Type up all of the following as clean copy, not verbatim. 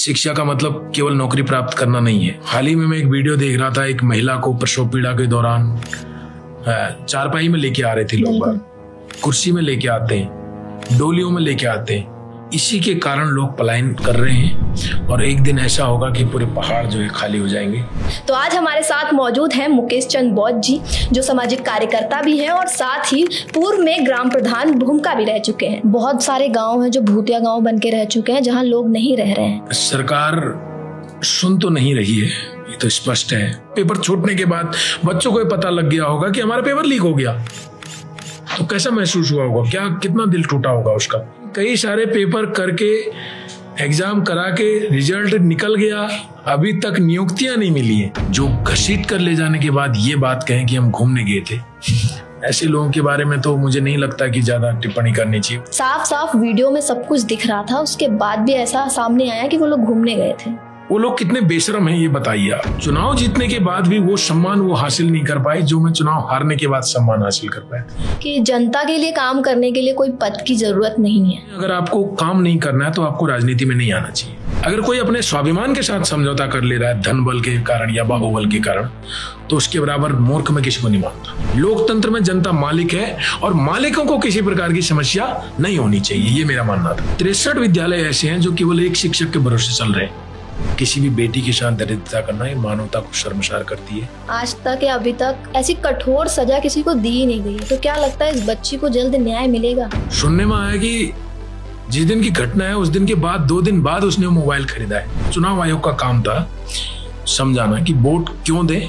शिक्षा का मतलब केवल नौकरी प्राप्त करना नहीं है। हाल ही में मैं एक वीडियो देख रहा था, एक महिला को प्रसव पीड़ा के दौरान चारपाई में लेके आ रहे थे लोग, कुर्सी में लेके आते हैं, डोलियों में लेके आते हैं। इसी के कारण लोग पलायन कर रहे हैं और एक दिन ऐसा होगा कि पूरे पहाड़ जो है खाली हो जाएंगे। तो आज हमारे साथ मौजूद हैं मुकेश चंद बौद्ध जी, जो सामाजिक कार्यकर्ता भी हैं और साथ ही पूर्व में ग्राम प्रधान भूमिका भी रह चुके हैं। बहुत सारे गांव हैं जो भूतिया गांव बन के रह चुके हैं, जहां लोग नहीं रह रहे हैं। सरकार सुन तो नहीं रही है, ये तो स्पष्ट है। पेपर छूटने के बाद बच्चों को पता लग गया होगा कि हमारा पेपर लीक हो गया, तो कैसा महसूस हुआ होगा, क्या कितना दिल टूटा होगा उसका। कई सारे पेपर करके एग्जाम करा के रिजल्ट निकल गया, अभी तक नियुक्तियां नहीं मिली है। जो घसीट कर ले जाने के बाद ये बात कहें कि हम घूमने गए थे, ऐसे लोगों के बारे में तो मुझे नहीं लगता कि ज्यादा टिप्पणी करनी चाहिए। साफ साफ वीडियो में सब कुछ दिख रहा था, उसके बाद भी ऐसा सामने आया कि वो लोग घूमने गए थे। वो लोग कितने बेशरम हैं ये बताइए आप। चुनाव जीतने के बाद भी वो सम्मान वो हासिल नहीं कर पाए जो मैं चुनाव हारने के बाद सम्मान हासिल कर पाया। कि जनता के लिए काम करने के लिए कोई पद की जरूरत नहीं है। अगर आपको काम नहीं करना है तो आपको राजनीति में नहीं आना चाहिए। अगर कोई अपने स्वाभिमान के साथ समझौता कर ले रहा है धन बल के कारण या बाहुबल के कारण, तो उसके बराबर मूर्ख में किसी को नहीं मानता। लोकतंत्र में जनता मालिक है और मालिकों को किसी प्रकार की समस्या नहीं होनी चाहिए, ये मेरा मानना था। 63 विद्यालय ऐसे हैं जो केवल एक शिक्षक के भरोसे चल रहे हैं। किसी भी बेटी के साथ दरिद्रता करना ये मानवता को शर्मसार करती है। आज तक या अभी तक ऐसी कठोर सजा किसी को दी नहीं गई, तो क्या लगता है इस बच्ची को जल्द न्याय मिलेगा? सुनने में आया कि जिस दिन की घटना है उस दिन के बाद 2 दिन बाद उसने मोबाइल खरीदा है। चुनाव आयोग का काम था समझाना कि वोट क्यों दें,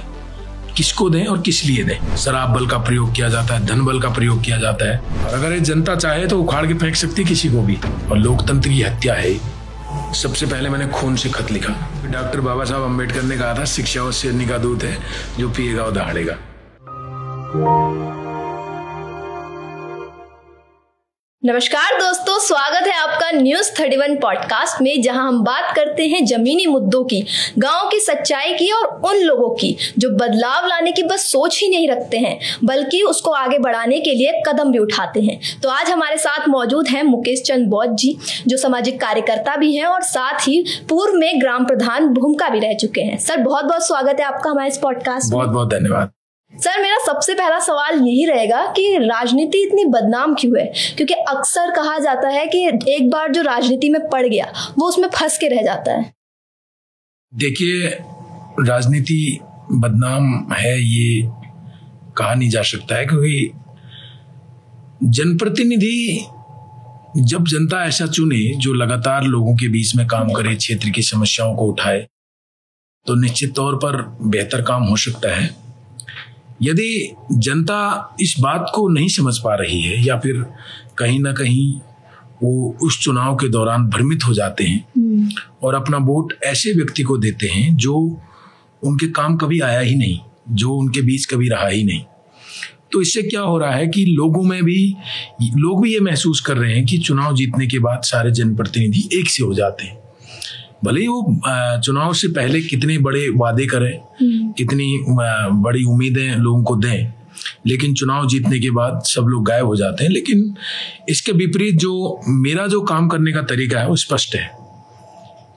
किसको दें और किस लिए दें। शराब बल का प्रयोग किया जाता है, धन बल का प्रयोग किया जाता है, और अगर ये जनता चाहे तो उखाड़ के फेंक सकती है किसी को भी। और लोकतंत्र की हत्या है। सबसे पहले मैंने खून से खत लिखा। डॉक्टर बाबा साहब अम्बेडकर ने कहा था, शिक्षा उस शेरनी का दूध है जो पिएगा वो दहाड़ेगा। नमस्कार दोस्तों, स्वागत है आपका न्यूज़ 31 पॉडकास्ट में, जहां हम बात करते हैं जमीनी मुद्दों की, गांव की सच्चाई की और उन लोगों की जो बदलाव लाने की बस सोच ही नहीं रखते हैं बल्कि उसको आगे बढ़ाने के लिए कदम भी उठाते हैं। तो आज हमारे साथ मौजूद हैं मुकेश चंद बौद्ध जी, जो सामाजिक कार्यकर्ता भी हैं और साथ ही पूर्व में ग्राम प्रधान भूमिका भी रह चुके हैं। सर, बहुत बहुत स्वागत है आपका हमारे इस पॉडकास्ट। बहुत बहुत धन्यवाद। सर, मेरा सबसे पहला सवाल यही रहेगा कि राजनीति इतनी बदनाम क्यों है? क्योंकि अक्सर कहा जाता है कि एक बार जो राजनीति में पड़ गया वो उसमें फंस के रह जाता है। देखिए, राजनीति बदनाम है ये कहा नहीं जा सकता है, क्योंकि जनप्रतिनिधि जब जनता ऐसा चुने जो लगातार लोगों के बीच में काम करे, क्षेत्र की समस्याओं को उठाए, तो निश्चित तौर पर बेहतर काम हो सकता है। यदि जनता इस बात को नहीं समझ पा रही है या फिर कहीं ना कहीं वो उस चुनाव के दौरान भ्रमित हो जाते हैं और अपना वोट ऐसे व्यक्ति को देते हैं जो उनके काम कभी आया ही नहीं, जो उनके बीच कभी रहा ही नहीं, तो इससे क्या हो रहा है कि लोग भी ये महसूस कर रहे हैं कि चुनाव जीतने के बाद सारे जनप्रतिनिधि एक से हो जाते हैं। भले ही वो चुनाव से पहले कितने बड़े वादे करें, कितनी बड़ी उम्मीदें लोगों को दें, लेकिन चुनाव जीतने के बाद सब लोग गायब हो जाते हैं। लेकिन इसके विपरीत मेरा जो काम करने का तरीका है वो स्पष्ट है।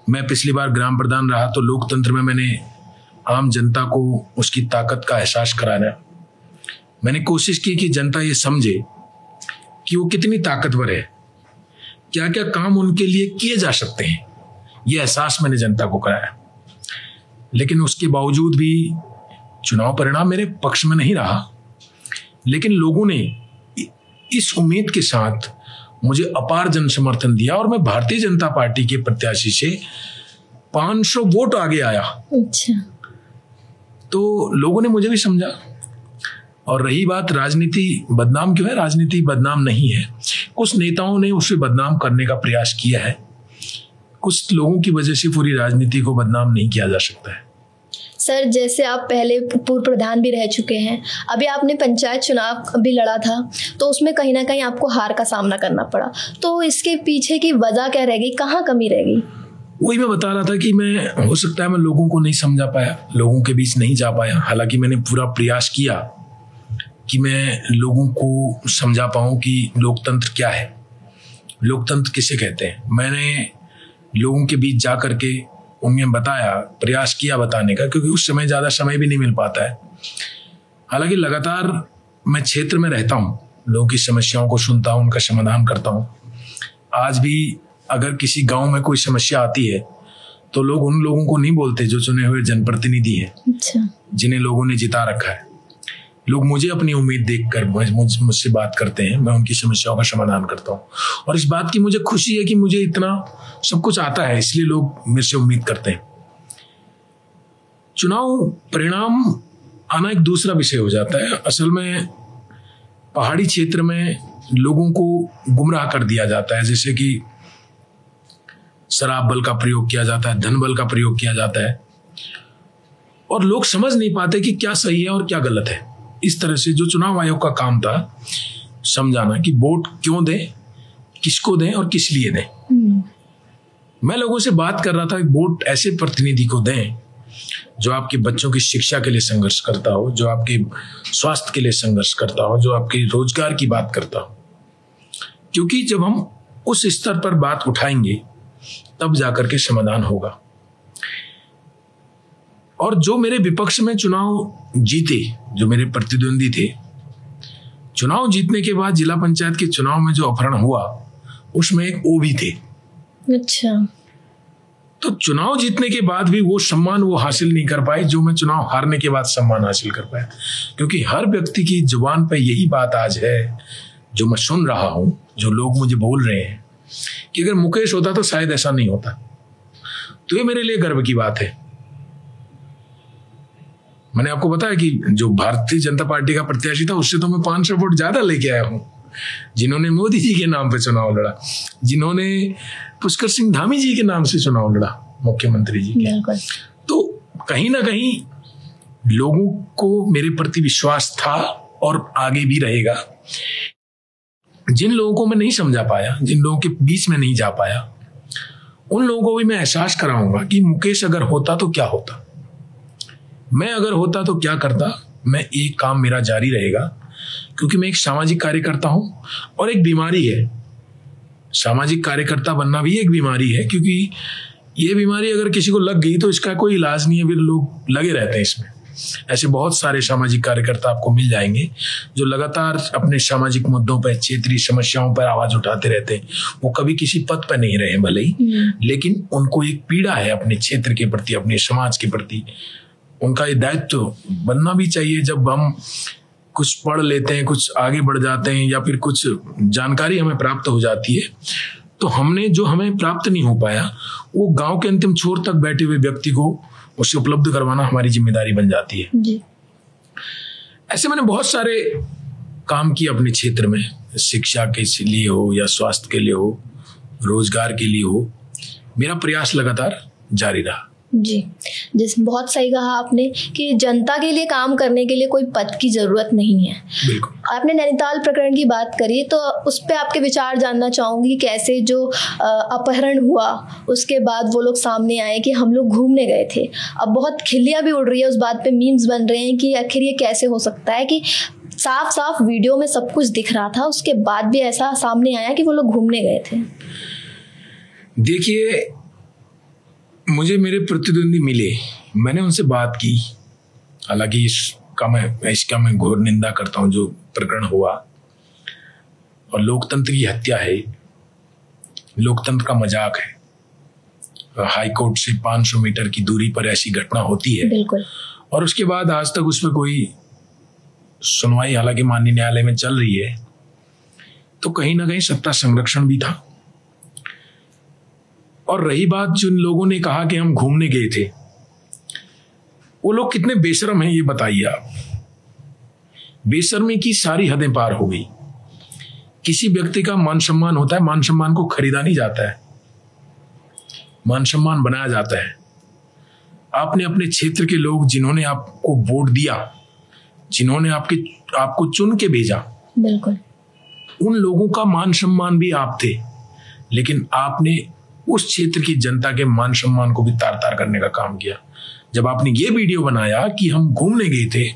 मैं पिछली बार ग्राम प्रधान रहा तो लोकतंत्र में मैंने आम जनता को उसकी ताकत का एहसास कराना, मैंने कोशिश की कि जनता ये समझे कि वो कितनी ताकतवर है, क्या क्या काम उनके लिए किए जा सकते हैं, ये एहसास मैंने जनता को कराया। लेकिन उसके बावजूद भी चुनाव परिणाम मेरे पक्ष में नहीं रहा, लेकिन लोगों ने इस उम्मीद के साथ मुझे अपार जन समर्थन दिया और मैं भारतीय जनता पार्टी के प्रत्याशी से 500 वोट आगे आया। अच्छा। तो लोगों ने मुझे भी समझा। और रही बात राजनीति बदनाम क्यों है, राजनीति बदनाम नहीं है। कुछ नेताओं ने उसे बदनाम करने का प्रयास किया है, कुछ लोगों की वजह से पूरी राजनीति को बदनाम नहीं किया जा सकता है। सर, जैसे आप पहले पूर्व प्रधान भी रह चुके हैं, अभी आपने पंचायत चुनाव भी लड़ा था, तो उसमें कहीं ना कहीं आपको हार का सामना करना पड़ा, तो इसके पीछे की वजह क्या रहेगी, कहाँ कमी रहेगी? वही मैं बता रहा था कि हो सकता है मैं लोगों को नहीं समझा पाया, लोगों के बीच नहीं जा पाया। हालांकि मैंने पूरा प्रयास किया कि मैं लोगों को समझा पाऊं कि लोकतंत्र क्या है, लोकतंत्र किसे कहते हैं। मैंने लोगों के बीच जा करके उन्हें बताया, प्रयास किया बताने का, क्योंकि उस समय ज़्यादा समय भी नहीं मिल पाता है। हालांकि लगातार मैं क्षेत्र में रहता हूँ, लोगों की समस्याओं को सुनता हूँ, उनका समाधान करता हूँ। आज भी अगर किसी गांव में कोई समस्या आती है तो लोग उन लोगों को नहीं बोलते जो चुने हुए जनप्रतिनिधि हैं, अच्छा, जिन्हें लोगों ने जिता रखा है। लोग मुझे अपनी उम्मीद देखकर मुझसे बात करते हैं, मैं उनकी समस्याओं का समाधान करता हूँ। और इस बात की मुझे खुशी है कि मुझे इतना सब कुछ आता है, इसलिए लोग मेरे से उम्मीद करते हैं। चुनाव परिणाम आना एक दूसरा विषय हो जाता है। असल में पहाड़ी क्षेत्र में लोगों को गुमराह कर दिया जाता है, जैसे कि शराब बल का प्रयोग किया जाता है, धन बल का प्रयोग किया जाता है, और लोग समझ नहीं पाते कि क्या सही है और क्या गलत है। इस तरह से जो चुनाव आयोग का काम था समझाना कि वोट क्यों दें, किसको दें और किस लिए दें। मैं लोगों से बात कर रहा था कि वोट ऐसे प्रतिनिधि को दें जो आपके बच्चों की शिक्षा के लिए संघर्ष करता हो, जो आपके स्वास्थ्य के लिए संघर्ष करता हो, जो आपके रोजगार की बात करता हो। क्योंकि जब हम उस स्तर पर बात उठाएंगे तब जाकर के समाधान होगा। और जो मेरे विपक्ष में चुनाव जीते, जो मेरे प्रतिद्वंदी थे, चुनाव जीतने के बाद जिला पंचायत के चुनाव में जो अपहरण हुआ उसमें एक ओबी थे। अच्छा, तो चुनाव जीतने के बाद भी वो सम्मान वो हासिल नहीं कर पाए जो मैं चुनाव हारने के बाद सम्मान हासिल कर पाया। क्योंकि हर व्यक्ति की जुबान पर यही बात आज है जो मैं सुन रहा हूं, जो लोग मुझे बोल रहे हैं कि अगर मुकेश होता तो शायद ऐसा नहीं होता। तो ये मेरे लिए गर्व की बात है। मैंने आपको बताया कि जो भारतीय जनता पार्टी का प्रत्याशी था उससे तो मैं 500 वोट ज्यादा लेके आया हूं, जिन्होंने मोदी जी के नाम पे चुनाव लड़ा, जिन्होंने पुष्कर सिंह धामी जी के नाम से चुनाव लड़ा, मुख्यमंत्री जी के। तो कहीं ना कहीं लोगों को मेरे प्रति विश्वास था और आगे भी रहेगा। जिन लोगों को मैं नहीं समझा पाया, जिन लोगों के बीच में नहीं जा पाया, उन लोगों को भी मैं एहसास कराऊंगा कि मुकेश अगर होता तो क्या होता, मैं अगर होता तो क्या करता। मैं एक काम मेरा जारी रहेगा, क्योंकि मैं एक सामाजिक कार्यकर्ता हूं और एक बीमारी है। सामाजिक कार्यकर्ता बनना भी एक बीमारी है, क्योंकि ये बीमारी अगर किसी को लग गई तो इसका कोई इलाज नहीं है, फिर लोग लगे रहते हैं इसमें। ऐसे बहुत सारे सामाजिक कार्यकर्ता आपको मिल जाएंगे जो लगातार अपने सामाजिक मुद्दों पर, क्षेत्रीय समस्याओं पर आवाज उठाते रहते हैं। वो कभी किसी पद पर नहीं रहे भले ही, लेकिन उनको एक पीड़ा है अपने क्षेत्र के प्रति, अपने समाज के प्रति। उनका ये दायित्व बनना भी चाहिए। जब हम कुछ पढ़ लेते हैं, कुछ आगे बढ़ जाते हैं, या फिर कुछ जानकारी हमें प्राप्त हो जाती है, तो हमने जो हमें प्राप्त नहीं हो पाया वो गांव के अंतिम छोर तक बैठे हुए व्यक्ति को उसे उपलब्ध करवाना हमारी जिम्मेदारी बन जाती है जी। ऐसे मैंने बहुत सारे काम किए अपने क्षेत्र में, शिक्षा के लिए हो या स्वास्थ्य के लिए हो, रोजगार के लिए हो। मेरा प्रयास लगातार जारी रहा जी। जिस बहुत सही कहा आपने कि जनता के लिए काम करने के लिए कोई पद की जरूरत नहीं है। बिल्कुल। आपने नैनीताल प्रकरण की बात करी, तो उस पर आपके विचार जानना चाहूंगी। कैसे जो अपहरण हुआ उसके बाद वो लोग सामने आए कि हम लोग घूमने गए थे। अब बहुत खिल्लियां भी उड़ रही है उस बात पे, मीम्स बन रहे हैं कि आखिर ये कैसे हो सकता है कि साफ साफ वीडियो में सब कुछ दिख रहा था, उसके बाद भी ऐसा सामने आया कि वो लोग घूमने गए थे। देखिए, मुझे मेरे प्रतिद्वंदी मिले, मैंने उनसे बात की। हालांकि इसका मैं घोर निंदा करता हूं जो प्रकरण हुआ, और लोकतंत्र की हत्या है, लोकतंत्र का मजाक है। हाई कोर्ट से 500 मीटर की दूरी पर ऐसी घटना होती है। बिल्कुल। और उसके बाद आज तक उसमें कोई सुनवाई, हालांकि माननीय न्यायालय में चल रही है, तो कहीं ना कहीं सत्ता संरक्षण भी था। और रही बात जिन लोगों ने कहा कि हम घूमने गए थे, वो लोग कितने बेशर्म हैं ये बताइए आप। बेशर्मी की सारी हदें पार हो गई। किसी व्यक्ति का मान सम्मान होता है, मान सम्मान को खरीदा नहीं जाता है, मान सम्मान बनाया जाता है। आपने अपने क्षेत्र के लोग जिन्होंने आपको वोट दिया, जिन्होंने आपको चुन के भेजा, बिल्कुल, उन लोगों का मान सम्मान भी आप थे, लेकिन आपने उस क्षेत्र की जनता के मान सम्मान को भी तार तार करने का काम किया। जब आपने ये वीडियो बनाया कि हम घूमने गए थे,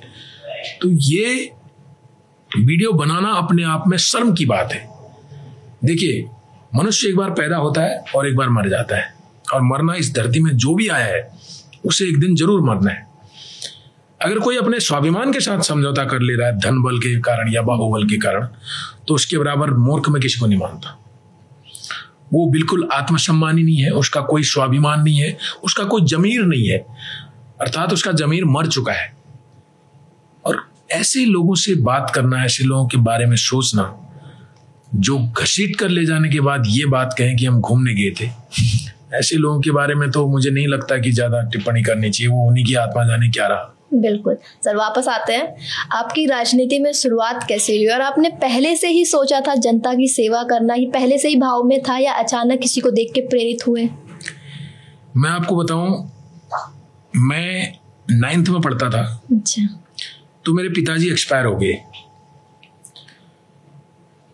तो ये वीडियो बनाना अपने आप में शर्म की बात है। देखिए, मनुष्य एक बार पैदा होता है और एक बार मर जाता है। और मरना इस धरती में जो भी आया है उसे एक दिन जरूर मरना है। अगर कोई अपने स्वाभिमान के साथ समझौता कर ले रहा है धन बल के कारण या बाहुबल के कारण, तो उसके बराबर मूर्ख में किसी को नहीं मानता। वो बिल्कुल आत्मसम्मानी नहीं है, उसका कोई स्वाभिमान नहीं है, उसका कोई जमीर नहीं है, अर्थात उसका जमीर मर चुका है। और ऐसे लोगों से बात करना, ऐसे लोगों के बारे में सोचना जो घसीट कर ले जाने के बाद ये बात कहें कि हम घूमने गए थे, ऐसे लोगों के बारे में तो मुझे नहीं लगता कि ज्यादा टिप्पणी करनी चाहिए। वो उन्हीं की आत्मा जाने क्या रहा। बिल्कुल सर, वापस आते हैं। आपकी राजनीति में शुरुआत कैसे हुई और आपने पहले से ही सोचा था जनता की सेवा करना ही पहले से ही भाव में था या अचानक किसी को देख के प्रेरित हुए? मैं आपको बताऊं, मैं 9th में पढ़ता था। अच्छा। तो मेरे पिताजी एक्सपायर हो गए।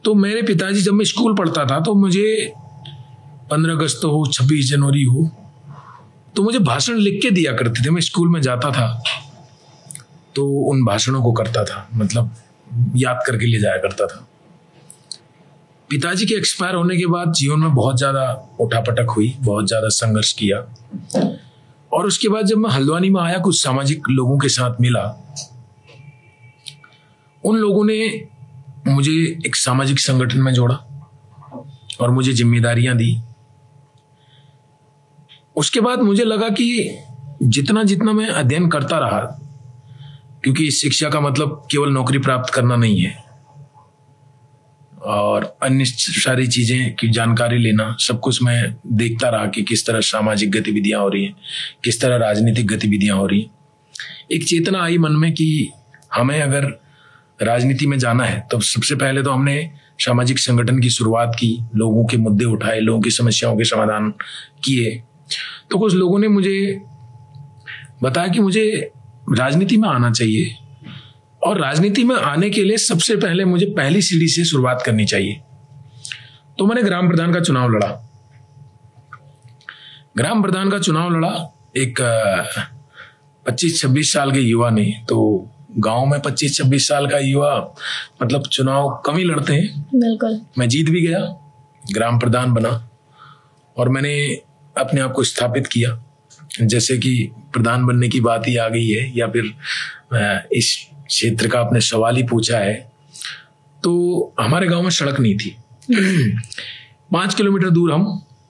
तो मेरे पिताजी जब मैं स्कूल पढ़ता था तो मुझे 15 अगस्त हो, 26 जनवरी हो, तो मुझे भाषण लिख के दिया करते थे। मैं स्कूल में जाता था तो उन भाषणों को करता था, मतलब याद करके ले जाया करता था। पिताजी के एक्सपायर होने के बाद जीवन में बहुत ज़्यादा उठापटक हुई, बहुत ज़्यादा संघर्ष किया। और उसके बाद जब मैं हल्द्वानी में आया, कुछ सामाजिक लोगों के साथ मिला। उन लोगों ने मुझे एक सामाजिक संगठन में जोड़ा और मुझे जिम्मेदारियां दी। उसके बाद मुझे लगा कि जितना जितना मैं अध्ययन करता रहा, क्योंकि शिक्षा का मतलब केवल नौकरी प्राप्त करना नहीं है और अन्य सारी चीजें की जानकारी लेना, सब कुछ मैं देखता रहा कि किस तरह सामाजिक गतिविधियां हो रही हैं, किस तरह राजनीतिक गतिविधियां हो रही हैं। एक चेतना आई मन में कि हमें अगर राजनीति में जाना है तो सबसे पहले तो हमने सामाजिक संगठन की शुरुआत की, लोगों के मुद्दे उठाए, लोगों की समस्याओं के समाधान किए। तो कुछ लोगों ने मुझे बताया कि मुझे राजनीति में आना चाहिए और राजनीति में आने के लिए सबसे पहले मुझे पहली सीढ़ी से शुरुआत करनी चाहिए। तो मैंने ग्राम प्रधान का चुनाव लड़ा। ग्राम प्रधान का चुनाव लड़ा एक 25-26 साल के युवा ने। तो गांव में 25-26 साल का युवा मतलब चुनाव कम ही लड़ते हैं। बिल्कुल। मैं जीत भी गया, ग्राम प्रधान बना और मैंने अपने आप को स्थापित किया। जैसे कि प्रधान बनने की बात ही आ गई है या फिर इस क्षेत्र का आपने सवाल ही पूछा है, तो हमारे गांव में सड़क नहीं थी। 5 किलोमीटर दूर हम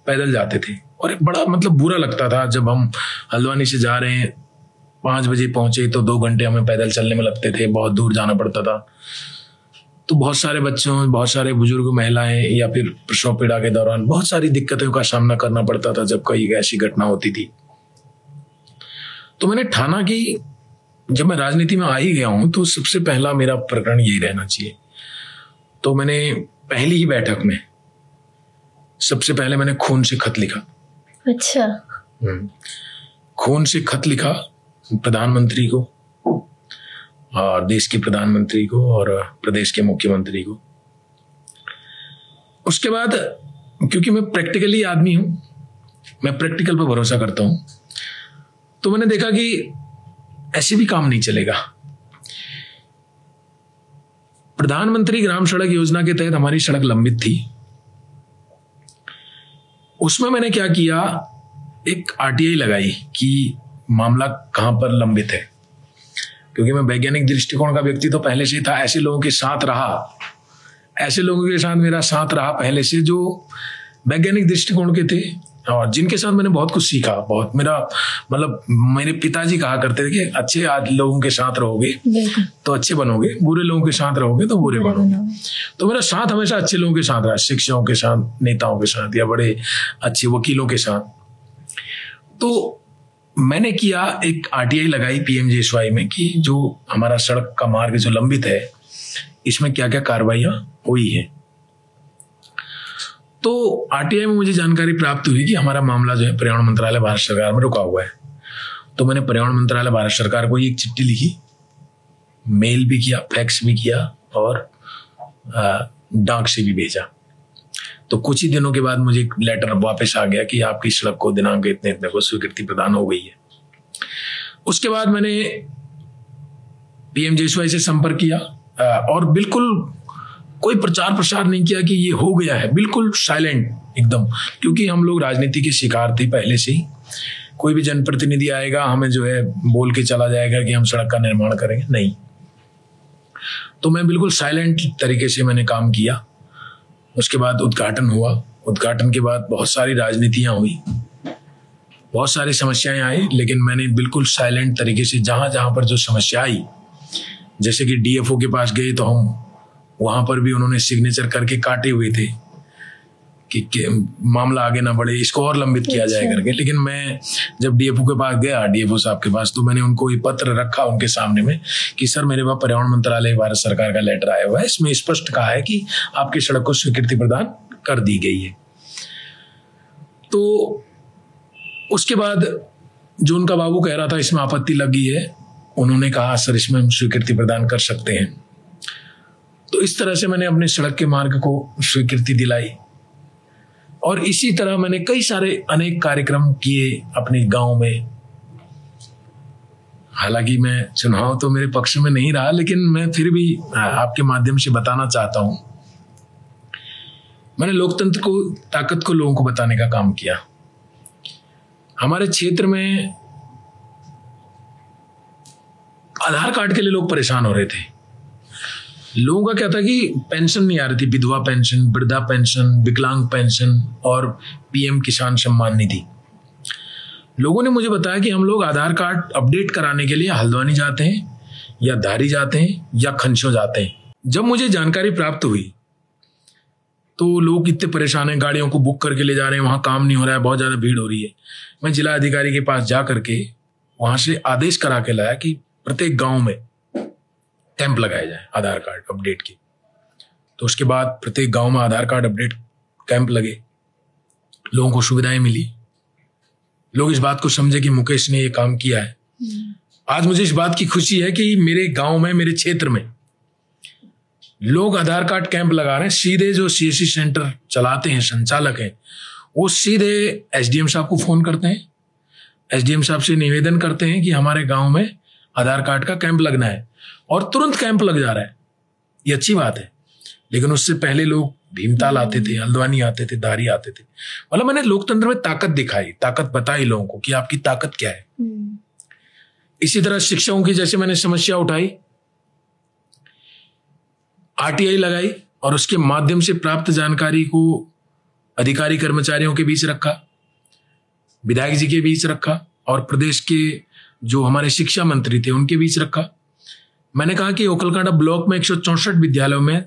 पैदल जाते थे और एक बड़ा मतलब बुरा लगता था जब हम हल्द्वानी से जा रहे हैं, 5 बजे पहुंचे तो 2 घंटे हमें पैदल चलने में लगते थे, बहुत दूर जाना पड़ता था। तो बहुत सारे बच्चों, बहुत सारे बुजुर्ग, महिलाएं या फिर प्रसव पीड़ा के दौरान बहुत सारी दिक्कतों का सामना करना पड़ता था जब कोई ऐसी घटना होती थी। तो मैंने ठाना कि जब मैं राजनीति में आ ही गया हूं तो सबसे पहला मेरा प्रकरण यही रहना चाहिए। तो मैंने पहली ही बैठक में सबसे पहले मैंने खून से खत लिखा। अच्छा। खून से खत लिखा प्रधानमंत्री को और देश के प्रधानमंत्री को और प्रदेश के मुख्यमंत्री को। उसके बाद क्योंकि मैं प्रैक्टिकली आदमी हूं, मैं प्रैक्टिकल पर भरोसा करता हूं, तो मैंने देखा कि ऐसे भी काम नहीं चलेगा। प्रधानमंत्री ग्राम सड़क योजना के तहत हमारी सड़क लंबित थी। उसमें मैंने क्या किया, एक आरटीआई लगाई कि मामला कहां पर लंबित है। क्योंकि मैं वैज्ञानिक दृष्टिकोण का व्यक्ति तो पहले से था, ऐसे लोगों के साथ रहा, ऐसे लोगों के साथ मेरा साथ रहा पहले से जो वैज्ञानिक दृष्टिकोण के थे और जिनके साथ मैंने बहुत कुछ सीखा। बहुत मेरा मतलब मेरे पिताजी कहा करते थे कि अच्छे लोगों के साथ रहोगे तो अच्छे बनोगे, बुरे लोगों के साथ रहोगे तो बुरे बनोगे। तो मेरा साथ हमेशा अच्छे लोगों के साथ रहा, शिक्षकों के साथ, नेताओं के साथ या बड़े अच्छे वकीलों के साथ। तो मैंने किया, एक आरटीआई लगाई पीएमजेएसवाई में कि जो हमारा सड़क का मार्ग जो लंबित है इसमें क्या क्या कार्रवाइयां हुई है। तो आरटीआई में मुझे जानकारी प्राप्त हुई कि हमारा मामला जो है पर्यावरण मंत्रालय भारत सरकार में रुका हुआ है। तो मैंने पर्यावरण मंत्रालय भारत सरकार को एक चिट्ठी लिखी, मेल भी किया, फैक्स भी किया और डाक से भी भेजा। तो कुछ ही दिनों के बाद मुझे एक लेटर वापस आ गया कि आपकी सड़क को दिनांक इतने इतने को स्वीकृति प्रदान हो गई है। उसके बाद मैंने पीएमजेएसवाई से संपर्क किया और बिल्कुल कोई प्रचार प्रसार नहीं किया कि ये हो गया है, बिल्कुल साइलेंट। एकदम, क्योंकि हम लोग राजनीति के शिकार थे पहले से ही। कोई भी जनप्रतिनिधि आएगा हमें जो है बोल के चला जाएगा कि हम सड़क का निर्माण करेंगे, नहीं। तो मैं बिल्कुल साइलेंट तरीके से मैंने काम किया। उसके बाद उद्घाटन हुआ। उद्घाटन के बाद बहुत सारी राजनीतियां हुई, बहुत सारी समस्याएं आई, लेकिन मैंने बिल्कुल साइलेंट तरीके से जहां जहां पर जो समस्या आई, जैसे कि डीएफओ के पास गए तो हम वहां पर भी उन्होंने सिग्नेचर करके काटे हुए थे कि मामला आगे ना बढ़े, इसको और लंबित किया जाए करके। लेकिन मैं जब डीएफओ के पास गया, डीएफओ साहब के पास, तो मैंने उनको ये पत्र रखा उनके सामने में कि सर मेरे पास पर्यावरण मंत्रालय भारत सरकार का लेटर आया हुआ है, इसमें स्पष्ट कहा है कि आपकी सड़क को स्वीकृति प्रदान कर दी गई है। तो उसके बाद जो उनका बाबू कह रहा था इसमें आपत्ति लगी है, उन्होंने कहा सर इसमें हम स्वीकृति प्रदान कर सकते हैं। तो इस तरह से मैंने अपने सड़क के मार्ग को स्वीकृति दिलाई। और इसी तरह मैंने कई सारे अनेक कार्यक्रम किए अपने गांव में। हालांकि मैं चुनाव तो मेरे पक्ष में नहीं रहा, लेकिन मैं फिर भी आपके माध्यम से बताना चाहता हूं, मैंने लोकतंत्र को, ताकत को लोगों को बताने का काम किया। हमारे क्षेत्र में आधार कार्ड के लिए लोग परेशान हो रहे थे। लोगों का क्या था कि पेंशन नहीं आ रही थी, विधवा पेंशन, वृद्धा पेंशन, विकलांग पेंशन और पीएम किसान सम्मान निधि। लोगों ने मुझे बताया कि हम लोग आधार कार्ड अपडेट कराने के लिए हल्द्वानी जाते हैं या धारी जाते हैं या खंचो जाते हैं। जब मुझे जानकारी प्राप्त हुई तो लोग इतने परेशान हैं, गाड़ियों को बुक करके ले जा रहे हैं, वहां काम नहीं हो रहा है, बहुत ज्यादा भीड़ हो रही है। मैं जिला अधिकारी के पास जा करके वहां से आदेश करा के लाया कि प्रत्येक गांव में कैंप लगाए जाए आधार कार्ड अपडेट की। तो उसके बाद प्रत्येक गांव में आधार कार्ड अपडेट कैंप लगे, लोगों को सुविधाएं मिली। लोग इस बात को समझे कि मुकेश ने ये काम किया है। आज मुझे इस बात की खुशी है कि मेरे गांव में, मेरे क्षेत्र में लोग आधार कार्ड कैंप लगा रहे हैं। सीधे जो सीएससी सेंटर चलाते हैं, संचालक हैं, वो सीधे एसडीएम साहब को फोन करते हैं, एसडीएम साहब से निवेदन करते हैं कि हमारे गांव में आधार कार्ड का कैंप लगना है, और तुरंत कैंप लग जा रहा है। ये अच्छी बात है। लेकिन उससे पहले लोग भीमताल आते थे, हल्द्वानी आते थे, धारी आते थे। मतलब मैंने लोकतंत्र में ताकत दिखाई, ताकत बताई लोगों को कि आपकी ताकत क्या है। इसी तरह शिक्षकों की जैसे मैंने समस्या उठाई, आरटीआई लगाई और उसके माध्यम से प्राप्त जानकारी को अधिकारी कर्मचारियों के बीच रखा, विधायक जी के बीच रखा और प्रदेश के जो हमारे शिक्षा मंत्री थे उनके बीच रखा। मैंने कहा कि ओखलकांडा ब्लॉक में 164 विद्यालयों में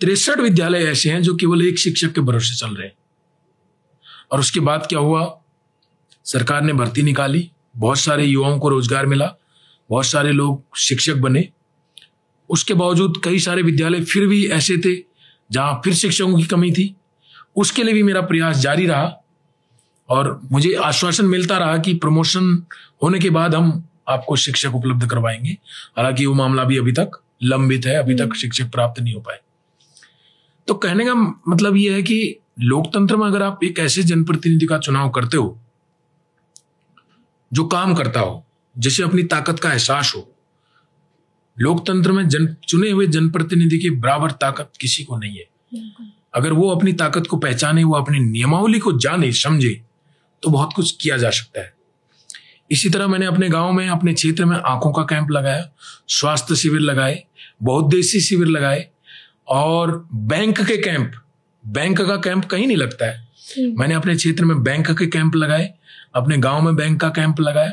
63 विद्यालय ऐसे हैं जो केवल एक शिक्षक के भरोसे चल रहे हैं। और उसके बाद क्या हुआ, सरकार ने भर्ती निकाली, बहुत सारे युवाओं को रोजगार मिला, बहुत सारे लोग शिक्षक बने। उसके बावजूद कई सारे विद्यालय फिर भी ऐसे थे जहां फिर शिक्षकों की कमी थी। उसके लिए भी मेरा प्रयास जारी रहा और मुझे आश्वासन मिलता रहा कि प्रमोशन होने के बाद हम आपको शिक्षक उपलब्ध करवाएंगे। हालांकि वो मामला भी अभी तक लंबित है, अभी तक शिक्षक प्राप्त नहीं हो पाए। तो कहने का मतलब ये है कि लोकतंत्र में अगर आप एक ऐसे जनप्रतिनिधि का चुनाव करते हो जो काम करता हो, जिसे अपनी ताकत का एहसास हो, लोकतंत्र में चुने हुए जनप्रतिनिधि की बराबर ताकत किसी को नहीं है। अगर वो अपनी ताकत को पहचाने, वो अपनी नियमावली को जाने समझे, तो बहुत कुछ किया जा सकता है। इसी तरह मैंने अपने गांव में, अपने क्षेत्र में आंखों का कैंप लगाया, स्वास्थ्य शिविर लगाए, बहुउद्देशीय शिविर लगाए और बैंक के कैंप। बैंक का कैंप कहीं नहीं लगता है। मैंने अपने क्षेत्र में बैंक के कैंप लगाए, अपने गांव में बैंक का कैंप लगाया,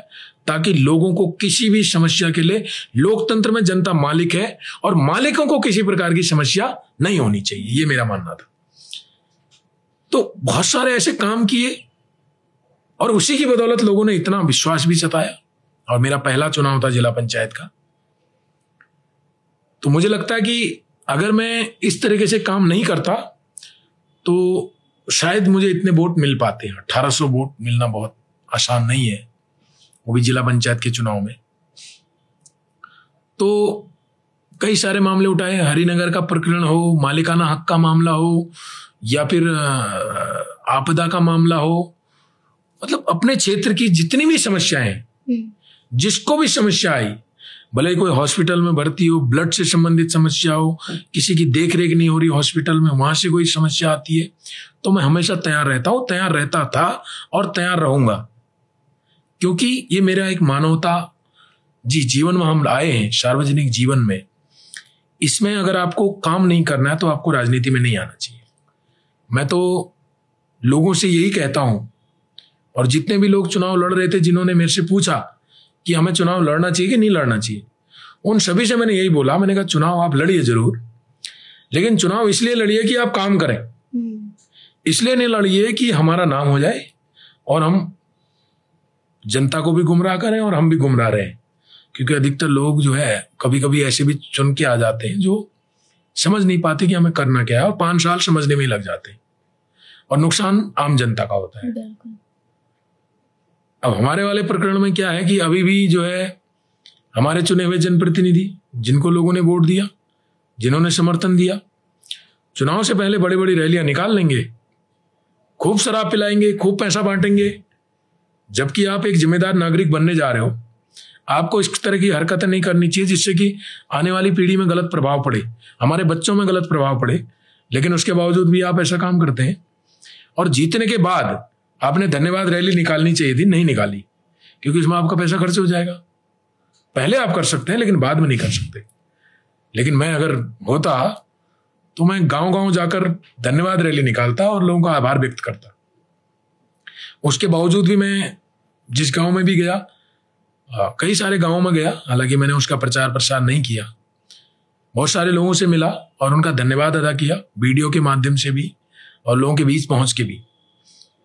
ताकि लोगों को किसी भी समस्या के लिए, लोकतंत्र में जनता मालिक है और मालिकों को किसी प्रकार की समस्या नहीं होनी चाहिए, ये मेरा मानना था। तो बहुत सारे ऐसे काम किए और उसी की बदौलत लोगों ने इतना विश्वास भी जताया। और मेरा पहला चुनाव था जिला पंचायत का। तो मुझे लगता है कि अगर मैं इस तरीके से काम नहीं करता तो शायद मुझे इतने वोट मिल पाते हैं। 1800 वोट मिलना बहुत आसान नहीं है, वो भी जिला पंचायत के चुनाव में। तो कई सारे मामले उठाए, हरिनगर का प्रकरण हो, मालिकाना हक का मामला हो या फिर आपदा का मामला हो, मतलब अपने क्षेत्र की जितनी भी समस्याएं हैं, जिसको भी समस्या आई, भले ही कोई हॉस्पिटल में भर्ती हो, ब्लड से संबंधित समस्या हो, किसी की देख रेख नहीं हो रही हॉस्पिटल में, वहां से कोई समस्या आती है, तो मैं हमेशा तैयार रहता हूं, तैयार रहता था और तैयार रहूंगा। क्योंकि ये मेरा एक मानवता जीवन में हम आए हैं, सार्वजनिक जीवन में, इसमें अगर आपको काम नहीं करना है तो आपको राजनीति में नहीं आना चाहिए। मैं तो लोगों से यही कहता हूं, और जितने भी लोग चुनाव लड़ रहे थे, जिन्होंने मेरे से पूछा कि हमें चुनाव लड़ना चाहिए कि नहीं लड़ना चाहिए, उन सभी से मैंने यही बोला, मैंने कहा चुनाव आप लड़िए जरूर, लेकिन चुनाव इसलिए लड़िए कि आप काम करें, इसलिए नहीं लड़िए कि हमारा नाम हो जाए और हम जनता को भी गुमराह करें और हम भी गुमराह रहें। क्योंकि अधिकतर लोग जो है कभी कभी ऐसे भी चुन के आ जाते हैं जो समझ नहीं पाते कि हमें करना क्या है, और 5 साल समझने में ही लग जाते हैं, और नुकसान आम जनता का होता है। अब हमारे वाले प्रकरण में क्या है कि अभी भी जो है हमारे चुने हुए जनप्रतिनिधि, जिनको लोगों ने वोट दिया, जिन्होंने समर्थन दिया, चुनाव से पहले बड़ी बड़ी रैलियां निकाल लेंगे, खूब शराब पिलाएंगे, खूब पैसा बांटेंगे। जबकि आप एक जिम्मेदार नागरिक बनने जा रहे हो, आपको इस तरह की हरकतें नहीं करनी चाहिए जिससे कि आने वाली पीढ़ी में गलत प्रभाव पड़े, हमारे बच्चों में गलत प्रभाव पड़े। लेकिन उसके बावजूद भी आप ऐसा काम करते हैं, और जीतने के बाद आपने धन्यवाद रैली निकालनी चाहिए थी, नहीं निकाली, क्योंकि इसमें आपका पैसा खर्च हो जाएगा। पहले आप कर सकते हैं लेकिन बाद में नहीं कर सकते। लेकिन मैं अगर होता तो मैं गांव गांव जाकर धन्यवाद रैली निकालता और लोगों का आभार व्यक्त करता। उसके बावजूद भी मैं जिस गांव में भी गया, कई सारे गांवों में गया, हालांकि मैंने उसका प्रचार प्रसार नहीं किया, बहुत सारे लोगों से मिला और उनका धन्यवाद अदा किया, वीडियो के माध्यम से भी और लोगों के बीच पहुंच के भी।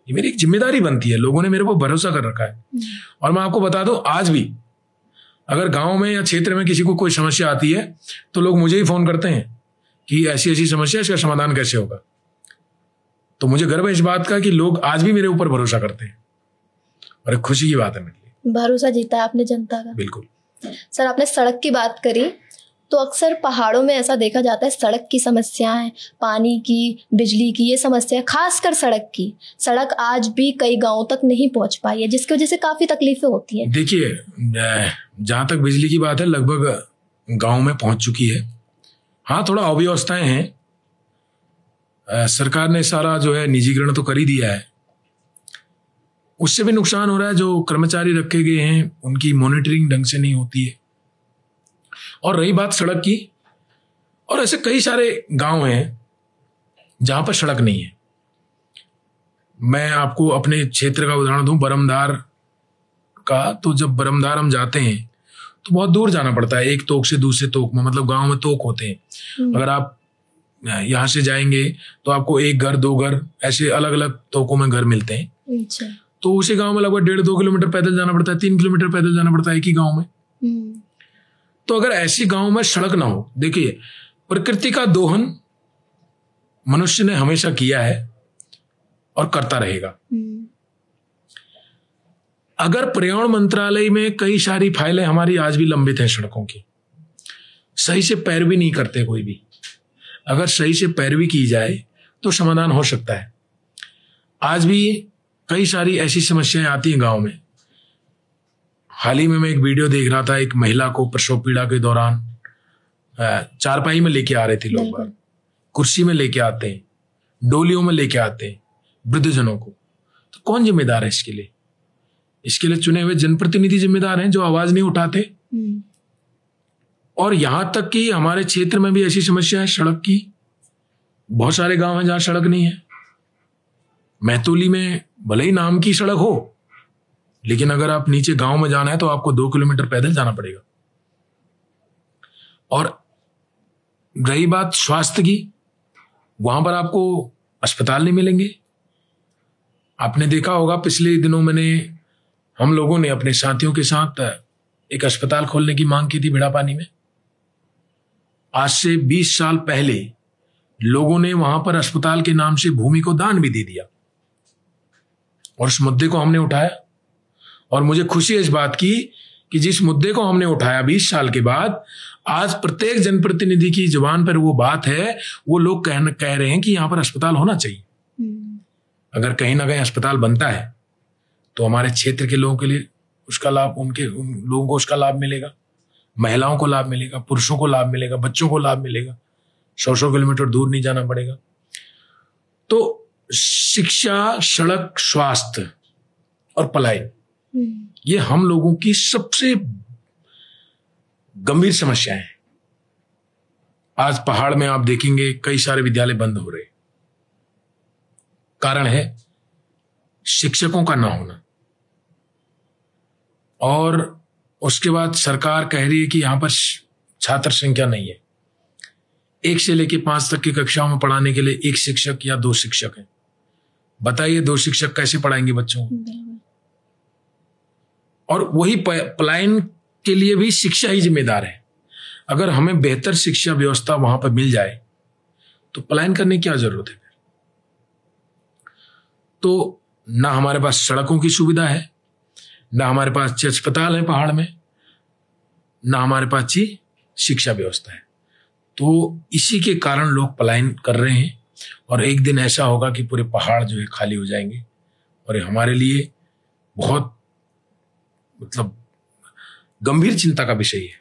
ये मेरी एक जिम्मेदारी बनती है, लोगों ने मेरे को भरोसा कर रखा है। और मैं आपको बता दूं, आज भी अगर गांव में या क्षेत्र में किसी को कोई समस्या आती है तो लोग मुझे ही फोन करते हैं कि ऐसी ऐसी समस्या, इसका समाधान कैसे होगा। तो मुझे गर्व है इस बात का कि लोग आज भी मेरे ऊपर भरोसा करते हैं, और एक खुशी की बात है मेरे लिए। भरोसा जीता है आपने जनता का। बिल्कुल। सर, आपने सड़क की बात करी, तो अक्सर पहाड़ों में ऐसा देखा जाता है, सड़क की समस्याएं, पानी की, बिजली की, ये समस्या, खासकर सड़क की। सड़क आज भी कई गांवों तक नहीं पहुंच पाई है, जिसकी वजह से काफी तकलीफें होती हैं। देखिए, जहां तक बिजली की बात है, लगभग गांव में पहुंच चुकी है। हाँ, थोड़ा अव्यवस्थाएं हैं, सरकार ने सारा जो है निजीकरण तो कर ही दिया है, उससे भी नुकसान हो रहा है। जो कर्मचारी रखे गए हैं उनकी मॉनिटरिंग ढंग से नहीं होती है। और रही बात सड़क की, और ऐसे कई सारे गांव हैं जहां पर सड़क नहीं है। मैं आपको अपने क्षेत्र का उदाहरण दूं, बरमदार का। तो जब बरमदार हम जाते हैं तो बहुत दूर जाना पड़ता है, एक तोक से दूसरे तोक में, मतलब गांव में तोक होते हैं। अगर आप यहां से जाएंगे तो आपको एक घर, 2 घर, ऐसे अलग अलग तोकों में घर मिलते हैं। अच्छा। तो उसी गांव में लगभग 1.5-2 किलोमीटर पैदल जाना पड़ता है, 3 किलोमीटर पैदल जाना पड़ता है एक ही गांव में। तो अगर ऐसी गांव में सड़क ना हो, देखिए, प्रकृति का दोहन मनुष्य ने हमेशा किया है और करता रहेगा। अगर पर्यावरण मंत्रालय में कई सारी फाइलें हमारी आज भी लंबित हैं सड़कों की, सही से पैरवी नहीं करते कोई भी। अगर सही से पैरवी की जाए तो समाधान हो सकता है। आज भी कई सारी ऐसी समस्याएं आती हैं गांव में। हाल ही में मैं एक वीडियो देख रहा था, एक महिला को प्रसव पीड़ा के दौरान चारपाई में लेके आ रहे थे लोग, कुर्सी में लेके आते हैं, डोलियों में लेके आते हैं वृद्धजनों को। तो कौन जिम्मेदार है इसके लिए? इसके लिए चुने हुए जनप्रतिनिधि जिम्मेदार हैं जो आवाज नहीं उठाते। और यहां तक कि हमारे क्षेत्र में भी ऐसी समस्या है सड़क की। बहुत सारे गांव हैं जहां सड़क नहीं है। मैतोली में भले ही नाम की सड़क हो, लेकिन अगर आप नीचे गांव में जाना है तो आपको 2 किलोमीटर पैदल जाना पड़ेगा। और रही बात स्वास्थ्य की, वहां पर आपको अस्पताल नहीं मिलेंगे। आपने देखा होगा, पिछले दिनों हम लोगों ने अपने साथियों के साथ एक अस्पताल खोलने की मांग की थी भिड़ापानी में। आज से 20 साल पहले लोगों ने वहां पर अस्पताल के नाम से भूमि को दान भी दे दिया, और उस मुद्दे को हमने उठाया। और मुझे खुशी है इस बात की कि जिस मुद्दे को हमने उठाया 20 साल के बाद, आज प्रत्येक जनप्रतिनिधि की जुबान पर वो बात है, वो लोग कह रहे हैं कि यहां पर अस्पताल होना चाहिए। अगर कहीं ना कहीं अस्पताल बनता है तो हमारे क्षेत्र के लोगों के लिए उसका लाभ, उन लोगों को उसका लाभ मिलेगा। महिलाओं को लाभ मिलेगा, पुरुषों को लाभ मिलेगा, बच्चों को लाभ मिलेगा, 100 किलोमीटर दूर नहीं जाना पड़ेगा। तो शिक्षा, सड़क, स्वास्थ्य और पलायन, ये हम लोगों की सबसे गंभीर समस्याएं हैं। आज पहाड़ में आप देखेंगे कई सारे विद्यालय बंद हो रहे, कारण है शिक्षकों का ना होना। और उसके बाद सरकार कह रही है कि यहां पर छात्र संख्या नहीं है। 1 से लेकर 5 तक की कक्षाओं में पढ़ाने के लिए 1 शिक्षक या 2 शिक्षक हैं। बताइए 2 शिक्षक कैसे पढ़ाएंगे बच्चों को? और वही पलायन के लिए भी शिक्षा ही जिम्मेदार है। अगर हमें बेहतर शिक्षा व्यवस्था वहां पर मिल जाए तो पलायन करने की क्या जरूरत है? तो ना हमारे पास सड़कों की सुविधा है, ना हमारे पास अच्छे अस्पताल है पहाड़ में, ना हमारे पास अच्छी शिक्षा व्यवस्था है। तो इसी के कारण लोग पलायन कर रहे हैं और एक दिन ऐसा होगा कि पूरे पहाड़ जो है खाली हो जाएंगे और ये हमारे लिए बहुत गंभीर चिंता का विषय है।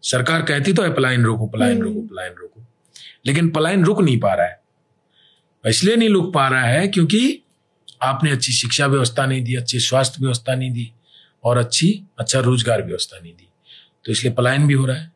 सरकार कहती तो है पलायन रोको, पलायन रोको, पलायन रोको, लेकिन पलायन रुक नहीं पा रहा है। इसलिए नहीं रुक पा रहा है क्योंकि आपने अच्छी शिक्षा व्यवस्था नहीं दी, अच्छी स्वास्थ्य व्यवस्था नहीं दी और अच्छा रोजगार व्यवस्था नहीं दी, तो इसलिए पलायन भी हो रहा है।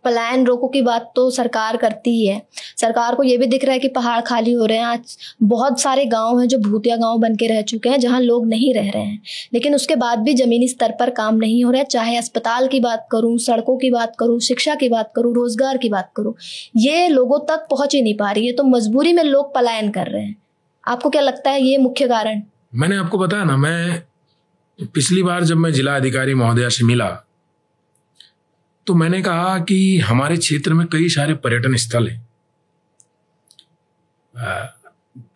पलायन रोको की बात तो सरकार करती ही है। सरकार को ये भी दिख रहा है कि पहाड़ खाली हो रहे हैं। आज बहुत सारे गांव हैं जो भूतिया गांव बन के रह चुके हैं, जहां लोग नहीं रह रहे हैं, लेकिन उसके बाद भी जमीनी स्तर पर काम नहीं हो रहा है। चाहे अस्पताल की बात करूं, सड़कों की बात करूं, शिक्षा की बात करूं, रोजगार की बात करूं, ये लोगों तक पहुंच ही नहीं पा रही है। तो मजबूरी में लोग पलायन कर रहे हैं। आपको क्या लगता है ये मुख्य कारण? मैंने आपको बताया ना, मैं पिछली बार जब मैं जिला अधिकारी महोदया से मिला तो मैंने कहा कि हमारे क्षेत्र में कई सारे पर्यटन स्थल हैं।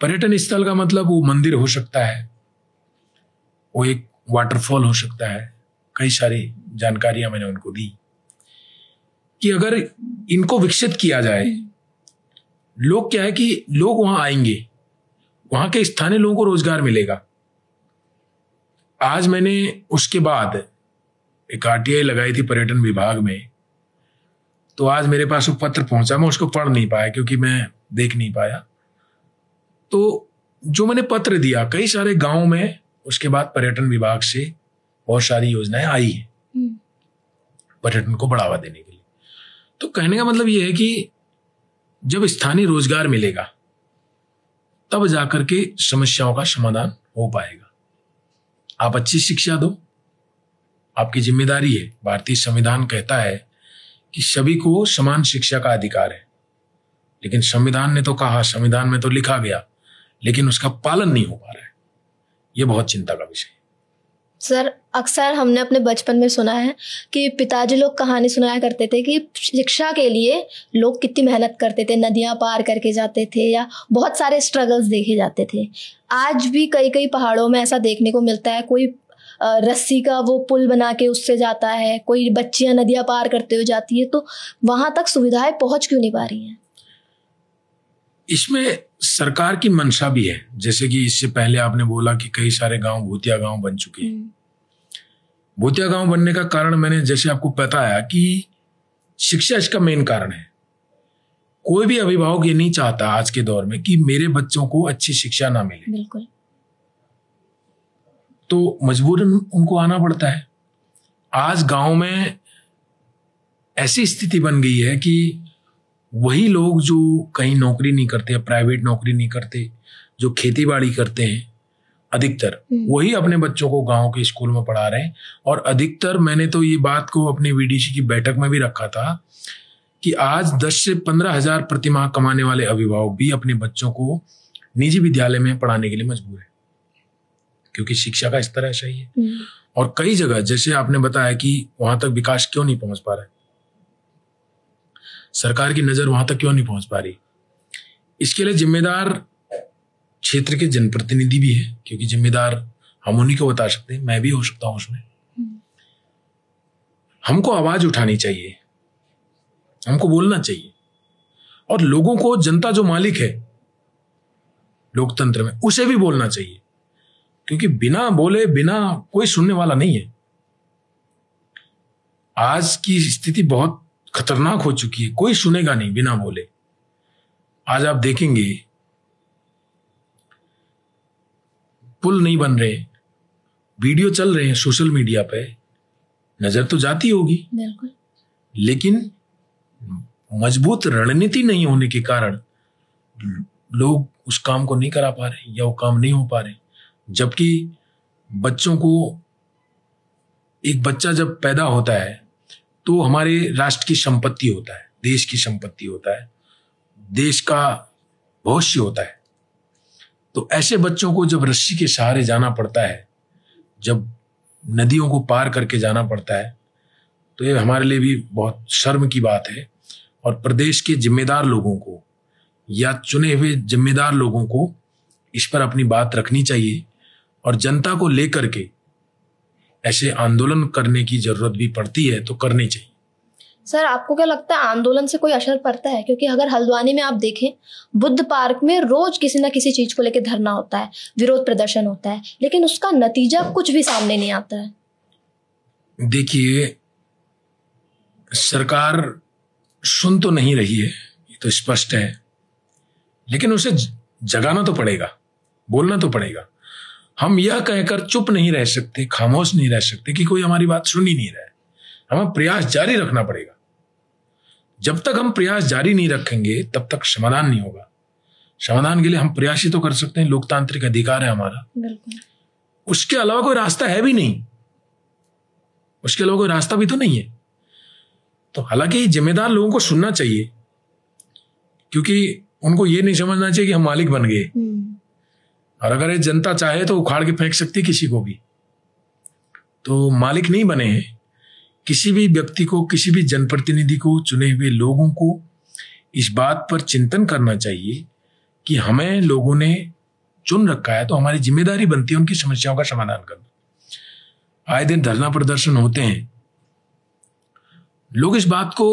पर्यटन स्थल का मतलब वो मंदिर हो सकता है, वो एक वाटरफॉल हो सकता है, कई सारी जानकारियां मैंने उनको दी कि अगर इनको विकसित किया जाए, लोग क्या है कि लोग वहां आएंगे, वहां के स्थानीय लोगों को रोजगार मिलेगा। आज मैंने उसके बाद एक RTI लगाई थी पर्यटन विभाग में, तो आज मेरे पास वो पत्र पहुंचा, मैं उसको पढ़ नहीं पाया क्योंकि मैं देख नहीं पाया। तो जो मैंने पत्र दिया, कई सारे गांव में उसके बाद पर्यटन विभाग से बहुत सारी योजनाएं आई हैं पर्यटन को बढ़ावा देने के लिए। तो कहने का मतलब ये है कि जब स्थानीय रोजगार मिलेगा तब जाकर के समस्याओं का समाधान हो पाएगा। आप अच्छी शिक्षा दो, आपकी जिम्मेदारी है। भारतीय संविधान कहता है कि सभी को समान शिक्षा का अधिकार है, लेकिन संविधान ने तो कहा, संविधान में तो लिखा गया, लेकिन उसका पालन नहीं हो पा रहा है। यह बहुत चिंता का विषय है। सर, अक्सर हमने अपने बचपन में सुना है कि पिताजी लोग कहानी सुनाया करते थे कि शिक्षा के लिए लोग कितनी मेहनत करते थे, नदियां पार करके जाते थे या बहुत सारे स्ट्रगल्स देखे जाते थे। आज भी कई कई पहाड़ों में ऐसा देखने को मिलता है, कोई रस्सी का वो पुल बना के उससे जाता है, कोई बच्चियां नदियां पार करते हुए जाती है। तो वहां तक सुविधाएं पहुंच क्यों नहीं पा रही हैं? इसमें सरकार की मंशा भी है। जैसे कि इससे पहले आपने बोला कि कई सारे गांव भूतिया गांव बन चुके हैं। भूतिया गांव बनने का कारण मैंने जैसे आपको बताया कि शिक्षा इसका मेन कारण है। कोई भी अभिभावक ये नहीं चाहता आज के दौर में कि मेरे बच्चों को अच्छी शिक्षा ना मिले। बिल्कुल। तो मजबूरन उनको आना पड़ता है। आज गांव में ऐसी स्थिति बन गई है कि वही लोग जो कहीं नौकरी नहीं करते, प्राइवेट नौकरी नहीं करते, जो खेती बाड़ी करते हैं, अधिकतर वही अपने बच्चों को गांव के स्कूल में पढ़ा रहे हैं। और अधिकतर मैंने तो ये बात को अपनी VDC की बैठक में भी रखा था कि आज 10 से 15 हजार प्रतिमाह कमाने वाले अभिभावक भी अपने बच्चों को निजी विद्यालय में पढ़ाने के लिए मजबूर है, क्योंकि शिक्षा का स्तर ऐसा ही है। और कई जगह जैसे आपने बताया कि वहां तक विकास क्यों नहीं पहुंच पा रहा है, सरकार की नजर वहां तक क्यों नहीं पहुंच पा रही, इसके लिए जिम्मेदार क्षेत्र के जनप्रतिनिधि भी है, क्योंकि जिम्मेदार हम उन्हीं को बता सकते हैं, मैं भी हो सकता हूं उसमें। हमको आवाज उठानी चाहिए, हमको बोलना चाहिए, और लोगों को, जनता जो मालिक है लोकतंत्र में, उसे भी बोलना चाहिए, क्योंकि बिना बोले, बिना कोई सुनने वाला नहीं है। आज की स्थिति बहुत खतरनाक हो चुकी है, कोई सुनेगा नहीं बिना बोले। आज आप देखेंगे पुल नहीं बन रहे, वीडियो चल रहे हैं सोशल मीडिया पे, नजर तो जाती होगी, बिल्कुल, लेकिन मजबूत रणनीति नहीं होने के कारण लोग उस काम को नहीं करा पा रहे या वो काम नहीं हो पा रहे। जबकि बच्चों को, एक बच्चा जब पैदा होता है तो हमारे राष्ट्र की संपत्ति होता है, देश की संपत्ति होता है, देश का भविष्य होता है। तो ऐसे बच्चों को जब रस्सी के सहारे जाना पड़ता है, जब नदियों को पार करके जाना पड़ता है, तो ये हमारे लिए भी बहुत शर्म की बात है। और प्रदेश के जिम्मेदार लोगों को या चुने हुए जिम्मेदार लोगों को इस पर अपनी बात रखनी चाहिए और जनता को लेकर के ऐसे आंदोलन करने की जरूरत भी पड़ती है तो करनी चाहिए। सर आपको क्या लगता है आंदोलन से कोई असर पड़ता है? क्योंकि अगर हल्द्वानी में आप देखें, बुद्ध पार्क में रोज किसी ना किसी चीज को लेकर धरना होता है, विरोध प्रदर्शन होता है, लेकिन उसका नतीजा कुछ भी सामने नहीं आता है। देखिए, सरकार सुन तो नहीं रही है, ये तो स्पष्ट है, लेकिन उसे जगाना तो पड़ेगा, बोलना तो पड़ेगा। हम यह कहकर चुप नहीं रह सकते, खामोश नहीं रह सकते कि कोई हमारी बात सुन ही नहीं रहा है। हमें प्रयास जारी रखना पड़ेगा। जब तक हम प्रयास जारी नहीं रखेंगे तब तक समाधान नहीं होगा। समाधान के लिए हम प्रयास ही तो कर सकते हैं, लोकतांत्रिक अधिकार है हमारा। बिल्कुल। उसके अलावा कोई रास्ता है भी नहीं, उसके अलावा कोई रास्ता भी तो नहीं है। तो हालांकि जिम्मेदार लोगों को सुनना चाहिए, क्योंकि उनको ये नहीं समझना चाहिए कि हम मालिक बन गए, और अगर ये जनता चाहे तो उखाड़ के फेंक सकती किसी को भी। तो मालिक नहीं बने हैं। किसी भी व्यक्ति को, किसी भी जनप्रतिनिधि को, चुने हुए लोगों को इस बात पर चिंतन करना चाहिए कि हमें लोगों ने चुन रखा है तो हमारी जिम्मेदारी बनती है उनकी समस्याओं का समाधान करना। आए दिन धरना प्रदर्शन होते हैं, लोग इस बात को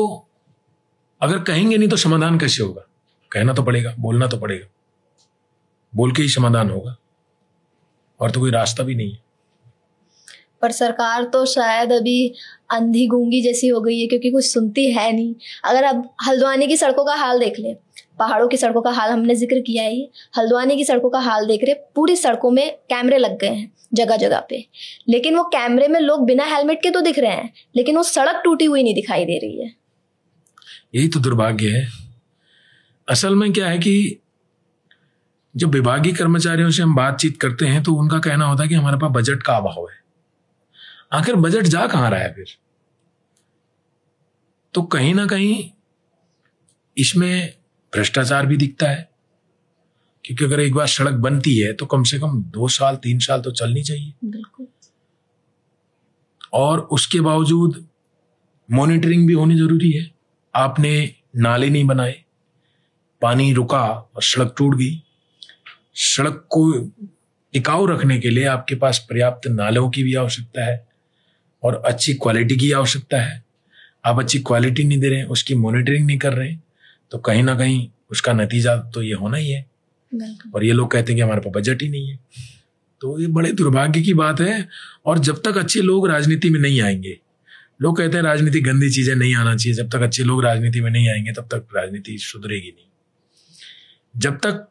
अगर कहेंगे नहीं तो समाधान कैसे होगा? कहना तो पड़ेगा, बोलना तो पड़ेगा, बोल के ही समाधान होगा, और तो कोई रास्ता भी नहीं है। पर सरकार तो शायद अभी अंधी गूंगी जैसी हो गई है, क्योंकि कुछ सुनती है नहीं। अगर अब हल्द्वानी की सड़कों का हाल देख ले, पहाड़ों की सड़कों का हाल हमने जिक्र किया है, हल्द्वानी की सड़कों का हाल देख रहे, पूरी सड़कों में कैमरे लग गए हैं जगह जगह पे, लेकिन वो कैमरे में लोग बिना हेलमेट के तो दिख रहे हैं, लेकिन वो सड़क टूटी हुई नहीं दिखाई दे रही है। यही तो दुर्भाग्य है। असल में क्या है कि जब विभागीय कर्मचारियों से हम बातचीत करते हैं तो उनका कहना होता है कि हमारे पास बजट का अभाव है। आखिर बजट जा कहां रहा है फिर? तो कहीं ना कहीं इसमें भ्रष्टाचार भी दिखता है, क्योंकि अगर एक बार सड़क बनती है तो कम से कम 2 साल 3 साल तो चलनी चाहिए। बिल्कुल। और उसके बावजूद मॉनिटरिंग भी होनी जरूरी है। आपने नाले नहीं बनाए, पानी रुका और सड़क टूट गई। सड़क को टिकाऊ रखने के लिए आपके पास पर्याप्त नालों की भी आवश्यकता है और अच्छी क्वालिटी की आवश्यकता है। आप अच्छी क्वालिटी नहीं दे रहे हैं, उसकी मॉनिटरिंग नहीं कर रहे हैं, तो कहीं ना कहीं उसका नतीजा तो ये होना ही है। और ये लोग कहते हैं कि हमारे पास बजट ही नहीं है। तो ये बड़े दुर्भाग्य की बात है। और जब तक अच्छे लोग राजनीति में नहीं आएंगे, लोग कहते हैं राजनीति गंदी चीज है, नहीं आना चाहिए, जब तक अच्छे लोग राजनीति में नहीं आएंगे तब तक राजनीति सुधरेगी नहीं। जब तक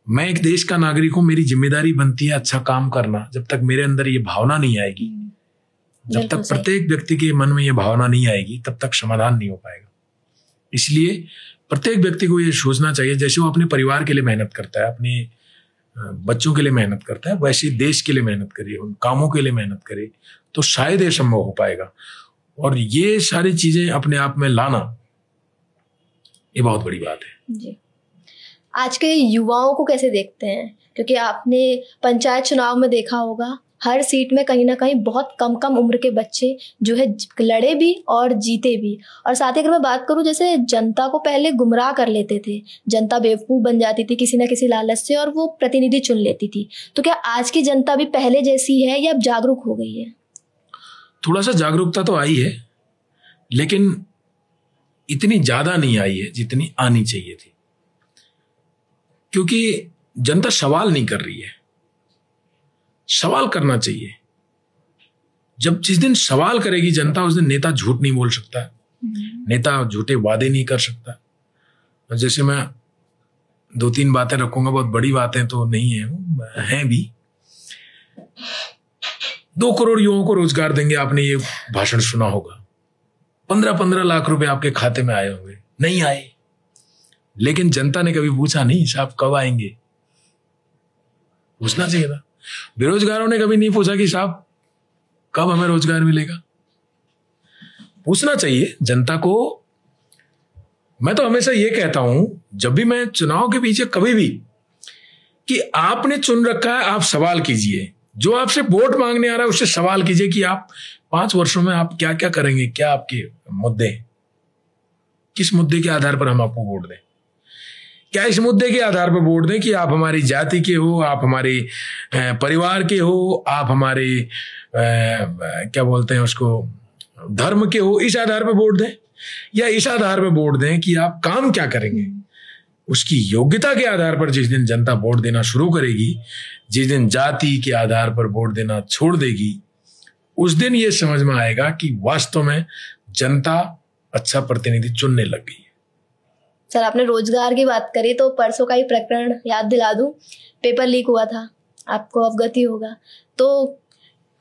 मैं एक देश का नागरिक हूं, मेरी जिम्मेदारी बनती है अच्छा काम करना, जब तक मेरे अंदर ये भावना नहीं आएगी, जब तक प्रत्येक व्यक्ति के मन में ये भावना नहीं आएगी, तब तक समाधान नहीं हो पाएगा। इसलिए प्रत्येक व्यक्ति को ये सोचना चाहिए, जैसे वो अपने परिवार के लिए मेहनत करता है, अपने बच्चों के लिए मेहनत करता है, वैसे देश के लिए मेहनत करिए, उन कामों के लिए मेहनत करे, तो शायद ये संभव हो पाएगा। और ये सारी चीजें अपने आप में लाना, ये बहुत बड़ी बात है जी। आज के युवाओं को कैसे देखते हैं? क्योंकि आपने पंचायत चुनाव में देखा होगा, हर सीट में कहीं ना कहीं बहुत कम कम उम्र के बच्चे जो है लड़े भी और जीते भी। और साथ ही अगर मैं बात करूं, जैसे जनता को पहले गुमराह कर लेते थे, जनता बेवकूफ़ बन जाती थी किसी ना किसी लालच से और वो प्रतिनिधि चुन लेती थी। तो क्या आज की जनता भी पहले जैसी है या अब जागरूक हो गई है? थोड़ा सा जागरूकता तो आई है, लेकिन इतनी ज्यादा नहीं आई है जितनी आनी चाहिए थी, क्योंकि जनता सवाल नहीं कर रही है। सवाल करना चाहिए। जब जिस दिन सवाल करेगी जनता, उस दिन नेता झूठ नहीं बोल सकता, नेता झूठे वादे नहीं कर सकता। और जैसे मैं 2-3 बातें रखूंगा, बहुत बड़ी बातें तो नहीं है, हैं भी। 2 करोड़ युवाओं को रोजगार देंगे, आपने ये भाषण सुना होगा। 15-15 लाख रुपए आपके खाते में आए होंगे, नहीं आए। लेकिन जनता ने कभी पूछा नहीं साहब कब आएंगे, पूछना चाहिए था। बेरोजगारों ने कभी नहीं पूछा कि साहब कब हमें रोजगार मिलेगा। पूछना चाहिए जनता को। मैं तो हमेशा ये कहता हूं, जब भी मैं चुनाव के पीछे कभी भी, कि आपने चुन रखा है, आप सवाल कीजिए। जो आपसे वोट मांगने आ रहा है उससे सवाल कीजिए कि आप 5 वर्षों में आप क्या क्या करेंगे, क्या आपके मुद्दे, किस मुद्दे के आधार पर हम आपको वोट दें। क्या इस मुद्दे के आधार पर वोट दें कि आप हमारी जाति के हो, आप हमारे परिवार के हो, आप हमारे क्या बोलते हैं उसको, धर्म के हो, इस आधार पर वोट दें, या इस आधार पर वोट दें कि आप काम क्या करेंगे। उसकी योग्यता के आधार पर जिस दिन जनता वोट देना शुरू करेगी, जिस दिन जाति के आधार पर वोट देना छोड़ देगी, उस दिन ये समझ में आएगा कि वास्तव में जनता अच्छा प्रतिनिधि चुनने लग गई है। सर, आपने रोजगार की बात करी तो परसों का ही प्रकरण याद दिला दूं, पेपर लीक हुआ था, आपको अवगति होगा। तो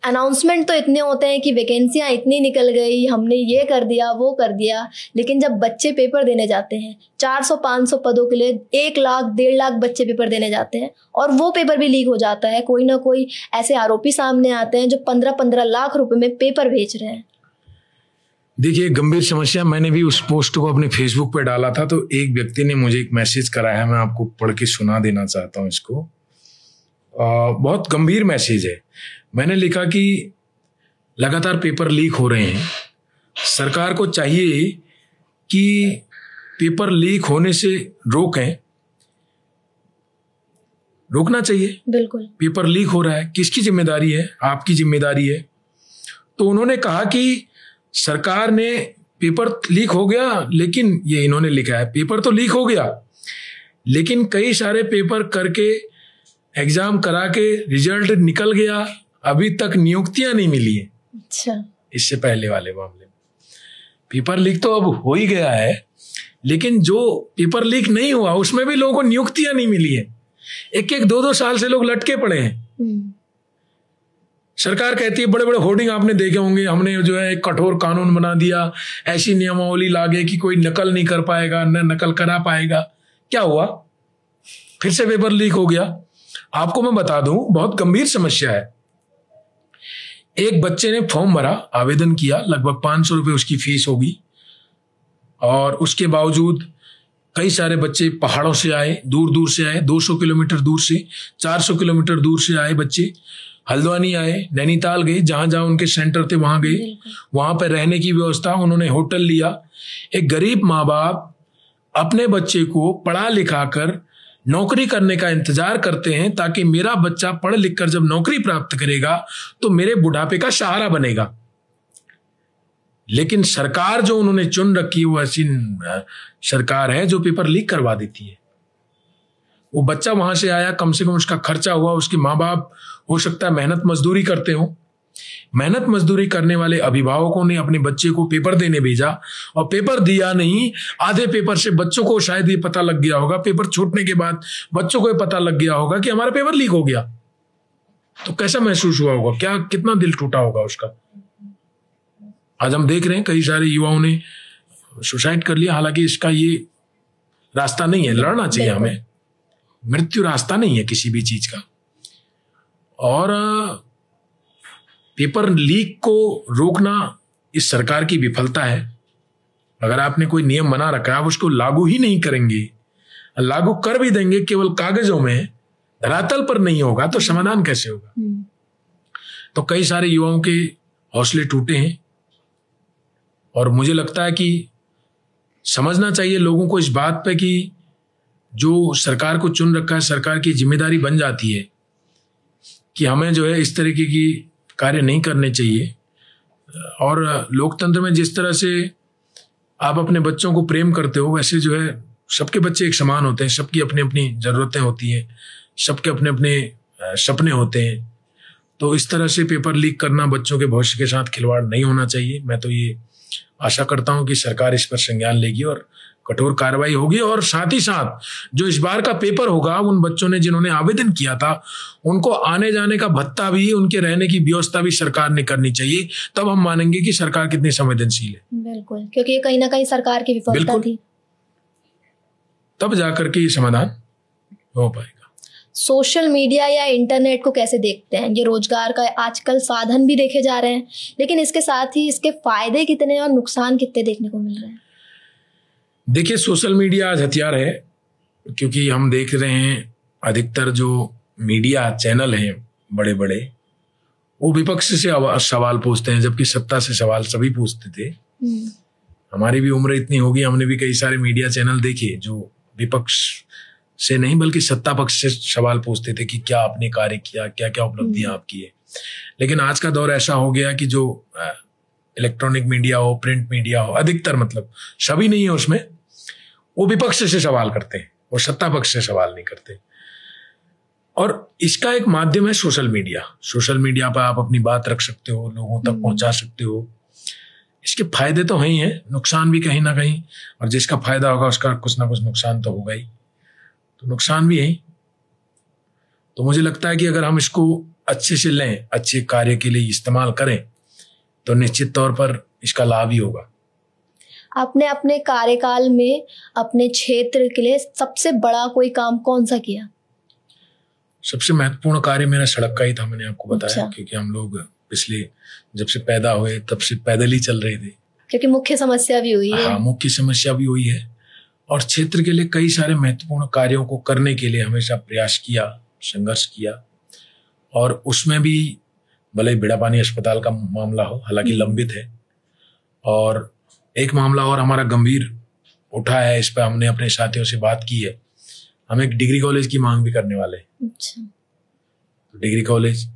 अनाउंसमेंट तो इतने होते हैं कि वैकेंसियां इतनी निकल गई, हमने ये कर दिया वो कर दिया, लेकिन जब बच्चे पेपर देने जाते हैं 400-500 पदों के लिए 1 लाख 1.5 लाख बच्चे पेपर देने जाते हैं और वो पेपर भी लीक हो जाता है। कोई ना कोई ऐसे आरोपी सामने आते हैं जो 15-15 लाख रुपए में पेपर बेच रहे हैं। देखिए, गंभीर समस्या। मैंने भी उस पोस्ट को अपने फेसबुक पे डाला था, तो एक व्यक्ति ने मुझे एक मैसेज कराया, मैं आपको पढ़ के सुना देना चाहता हूँ इसको। बहुत गंभीर मैसेज है। मैंने लिखा कि लगातार पेपर लीक हो रहे हैं, सरकार को चाहिए कि पेपर लीक होने से रोकना चाहिए। बिल्कुल। पेपर लीक हो रहा है, किसकी जिम्मेदारी है? आपकी जिम्मेदारी है। तो उन्होंने कहा कि सरकार ने, पेपर लीक हो गया, लेकिन ये इन्होंने लिखा है, पेपर तो लीक हो गया, लेकिन कई सारे पेपर करके, एग्जाम करा के रिजल्ट निकल गया, अभी तक नियुक्तियां नहीं मिली है। अच्छा। इससे पहले वाले मामले में पेपर लीक तो अब हो ही गया है, लेकिन जो पेपर लीक नहीं हुआ उसमें भी लोगों को नियुक्तियां नहीं मिली है। 1-1, 2-2 साल से लोग लटके पड़े हैं। सरकार कहती है, बड़े बड़े होर्डिंग आपने देखे होंगे, हमने जो है एक कठोर कानून बना दिया, ऐसी नियमावली लागे कि कोई नकल नहीं कर पाएगा, न नकल करा पाएगा। क्या हुआ? फिर से पेपर लीक हो गया। आपको मैं बता दूं, बहुत गंभीर समस्या है। एक बच्चे ने फॉर्म भरा, आवेदन किया, लगभग 500 रुपए उसकी फीस होगी, और उसके बावजूद कई सारे बच्चे पहाड़ों से आए, दूर दूर से आए, 200 किलोमीटर दूर से, 400 किलोमीटर दूर से आए बच्चे। हल्द्वानी आए, नैनीताल गए, जहां जहां उनके सेंटर थे वहां गए, वहां पर रहने की व्यवस्था, उन्होंने होटल लिया। एक गरीब माँ बाप अपने बच्चे को पढ़ा लिखा कर नौकरी करने का इंतजार करते हैं, ताकि मेरा बच्चा पढ़ लिख कर जब नौकरी प्राप्त करेगा तो मेरे बुढ़ापे का सहारा बनेगा। लेकिन सरकार जो उन्होंने चुन रखी है, वो ऐसी सरकार है जो पेपर लीक करवा देती है। वो बच्चा वहां से आया, कम से कम उसका खर्चा हुआ, उसके माँ बाप हो सकता है मेहनत मजदूरी करते हो, मेहनत मजदूरी करने वाले अभिभावकों ने अपने बच्चे को पेपर देने भेजा, और पेपर दिया नहीं, आधे पेपर से बच्चों को शायद ये पता लग गया होगा, पेपर छूटने के बाद बच्चों को ये पता लग गया होगा कि हमारा पेपर लीक हो गया। तो कैसा महसूस हुआ होगा, क्या कितना दिल टूटा होगा उसका। आज हम देख रहे हैं कई सारे युवाओं ने सुसाइड कर लिया। हालांकि इसका ये रास्ता नहीं है, लड़ना चाहिए हमें, मृत्यु रास्ता नहीं है किसी भी चीज का। और पेपर लीक को रोकना इस सरकार की विफलता है। अगर आपने कोई नियम बना रखा है, आप उसको लागू ही नहीं करेंगे, लागू कर भी देंगे केवल कागजों में, धरातल पर नहीं होगा, तो समाधान कैसे होगा। तो कई सारे युवाओं के हौसले टूटे हैं, और मुझे लगता है कि समझना चाहिए लोगों को इस बात पे कि जो सरकार को चुन रखा है, सरकार की जिम्मेदारी बन जाती है कि हमें जो है इस तरीके की कार्य नहीं करने चाहिए। और लोकतंत्र में जिस तरह से आप अपने बच्चों को प्रेम करते हो, वैसे जो है सबके बच्चे एक समान होते हैं, सबकी अपनी अपनी जरूरतें होती हैं, सबके अपने अपने सपने होते हैं। तो इस तरह से पेपर लीक करना बच्चों के भविष्य के साथ खिलवाड़ नहीं होना चाहिए। मैं तो ये आशा करता हूं कि सरकार इस पर संज्ञान लेगी और कठोर कार्रवाई होगी। और साथ ही साथ जो इस बार का पेपर होगा, उन बच्चों ने जिन्होंने आवेदन किया था उनको आने जाने का भत्ता भी, उनके रहने की व्यवस्था भी सरकार ने करनी चाहिए। तब हम मानेंगे कि सरकार कितनी संवेदनशील है। बिल्कुल, क्योंकि ये कहीं ना कहीं सरकार की विफलता थी, तब जाकर के ये समाधान हो पाएगा। सोशल मीडिया या इंटरनेट को कैसे देखते हैं? ये रोजगार का आजकल साधन भी देखे जा रहे हैं, लेकिन इसके साथ ही इसके फायदे कितने और नुकसान कितने देखने को मिल रहे हैं? देखिए, सोशल मीडिया आज हथियार है, क्योंकि हम देख रहे हैं अधिकतर जो मीडिया चैनल हैं बड़े बड़े, वो विपक्ष से सवाल पूछते हैं, जबकि सत्ता से सवाल सभी पूछते थे। हमारी भी उम्र इतनी होगी, हमने भी कई सारे मीडिया चैनल देखे जो विपक्ष से नहीं बल्कि सत्ता पक्ष से सवाल पूछते थे कि क्या आपने कार्य किया, क्या क्या उपलब्धियां आप किए। लेकिन आज का दौर ऐसा हो गया कि जो इलेक्ट्रॉनिक मीडिया हो, प्रिंट मीडिया हो, अधिकतर मतलब सभी नहीं है उसमें, वो विपक्ष से सवाल करते हैं, वो सत्ता पक्ष से सवाल नहीं करते। और इसका एक माध्यम है सोशल मीडिया। सोशल मीडिया पर आप अपनी बात रख सकते हो, लोगों तक पहुंचा सकते हो। इसके फायदे तो हैं ही हैं, नुकसान भी कहीं ना कहीं, और जिसका फायदा होगा उसका कुछ ना कुछ नुकसान तो होगा ही, तो नुकसान भी है। तो मुझे लगता है कि अगर हम इसको अच्छे से लें, अच्छे कार्य के लिए इस्तेमाल करें, तो निश्चित तौर पर इसका लाभ ही होगा। आपने अपने कार्यकाल में अपने क्षेत्र के लिए सबसे बड़ा कोई काम कौन सा किया? सबसे महत्वपूर्ण कार्य मेरा सड़क का ही था, मैंने आपको बताया। अच्छा। क्योंकि हम लोग पिछले जब से पैदा हुए तब से पैदल ही चल रहे थे, क्योंकि मुख्य समस्या भी हुई है। हाँ, मुख्य समस्या भी हुई है। और क्षेत्र के लिए कई सारे महत्वपूर्ण कार्यों को करने के लिए हमेशा प्रयास किया, संघर्ष किया। और उसमें भी भले बिड़ापानी अस्पताल का मामला हो, हालांकि लंबित है, और एक मामला और हमारा गंभीर उठा है, इस पर हमने अपने साथियों से बात की है। हम एक डिग्री कॉलेज की मांग भी करने वाले हैं। अच्छा। तो डिग्री कॉलेज,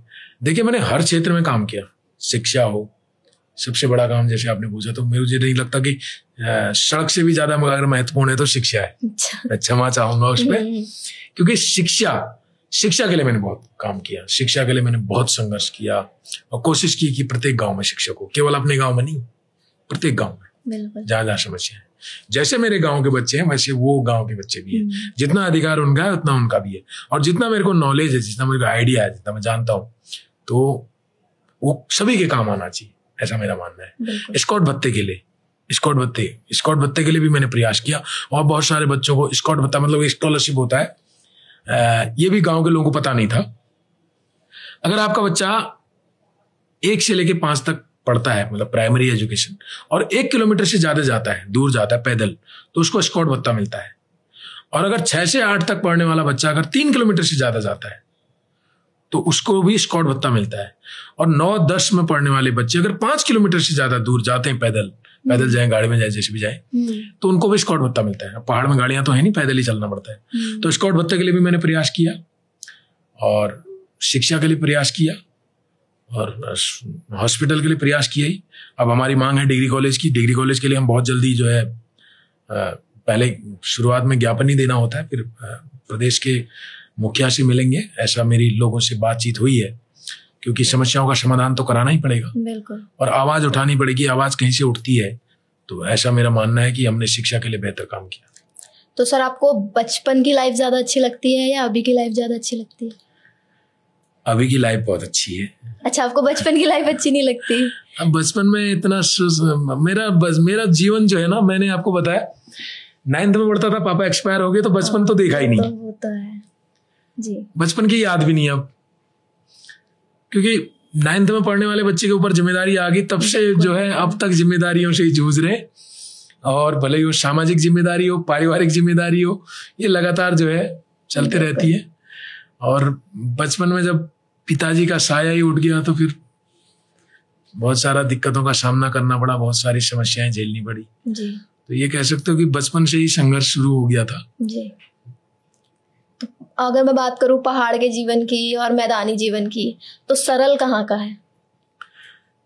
देखिए मैंने हर क्षेत्र में काम किया, शिक्षा हो, सबसे बड़ा काम जैसे आपने पूछा, तो मुझे नहीं लगता कि सड़क से भी ज्यादा अगर महत्वपूर्ण है तो शिक्षा है। मैं क्षमा चाहूंगा उस पर, क्योंकि शिक्षा के लिए मैंने बहुत काम किया, शिक्षा के लिए मैंने बहुत संघर्ष किया और कोशिश की कि प्रत्येक गांव में शिक्षक हो, केवल अपने गांव में नहीं, प्रत्येक गांव में जहां जहां समस्या है। जैसे मेरे गांव के बच्चे हैं वैसे वो गांव के बच्चे भी हैं। जितना अधिकार उनका है उतना उनका भी है। और जितना मेरे को नॉलेज है, जितना मेरे को आइडिया है, जितना मैं जानता हूँ, तो वो सभी के काम आना चाहिए, ऐसा मेरा मानना है। स्कॉट भत्ते के लिए, स्कॉट भत्ते के लिए भी मैंने प्रयास किया। और बहुत सारे बच्चों को स्कॉट भत्ता मतलब स्कॉलरशिप होता है, ये भी गांव के लोगों को पता नहीं था। अगर आपका बच्चा 1 से लेकर 5 तक पढ़ता है, मतलब प्राइमरी एजुकेशन, और 1 किलोमीटर से ज्यादा जाता है, दूर जाता है पैदल, तो उसको स्कॉट भत्ता मिलता है। और अगर 6 से 8 तक पढ़ने वाला बच्चा अगर 3 किलोमीटर से ज्यादा जाता है तो उसको भी स्कॉट भत्ता मिलता है। और 9-10 में पढ़ने वाले बच्चे अगर 5 किलोमीटर से ज्यादा दूर जाते हैं, पैदल जाए, गाड़ी में जाए, जैसे भी जाए, तो उनको भी स्कॉट भत्ता मिलता है। पहाड़ में गाड़ियां तो है नहीं, पैदल ही चलना पड़ता है। तो स्कॉट भत्ते के लिए भी मैंने प्रयास किया और शिक्षा के लिए प्रयास किया और हॉस्पिटल के लिए प्रयास किया ही। अब हमारी मांग है डिग्री कॉलेज की। डिग्री कॉलेज के लिए हम बहुत जल्दी जो है, पहले शुरुआत में ज्ञापन ही देना होता है, फिर प्रदेश के मुखिया से मिलेंगे, ऐसा मेरी लोगों से बातचीत हुई है, क्योंकि समस्याओं का समाधान तो कराना ही पड़ेगा। बिल्कुल। और आवाज उठानी पड़ेगी, आवाज कहीं से उठती है। तो ऐसा मेरा मानना है कि हमने शिक्षा के लिए बेहतर काम किया। तो सर, आपको बचपन की लाइफ ज्यादा अच्छी लगती है या अभी की लाइफ ज्यादा अच्छी लगती है? अभी की लाइफ बहुत अच्छी है। अच्छा, आपको बचपन की लाइफ अच्छी नहीं लगती? अब बचपन में इतना मेरा जीवन जो है ना, मैंने आपको बताया 9th में पढ़ता था, पापा एक्सपायर हो गए, तो बचपन तो देखा ही नहीं। वो तो है जी। बचपन की याद भी नहीं अब, क्योंकि 9th में पढ़ने वाले बच्चे के ऊपर जिम्मेदारी आ गई, तब से जो है अब तक जिम्मेदारियों से ही जूझ रहे। और भले ही वो सामाजिक जिम्मेदारी हो, पारिवारिक जिम्मेदारी हो, ये लगातार जो है चलते रहती है। और बचपन में जब पिताजी का साया ही उठ गया तो फिर बहुत सारा दिक्कतों का सामना करना पड़ा, बहुत सारी समस्याएं झेलनी पड़ी जी। तो ये कह सकते हो कि बचपन से ही संघर्ष शुरू हो गया था जी। तो अगर मैं बात करूं पहाड़ के जीवन की और मैदानी जीवन की, तो सरल कहाँ का है?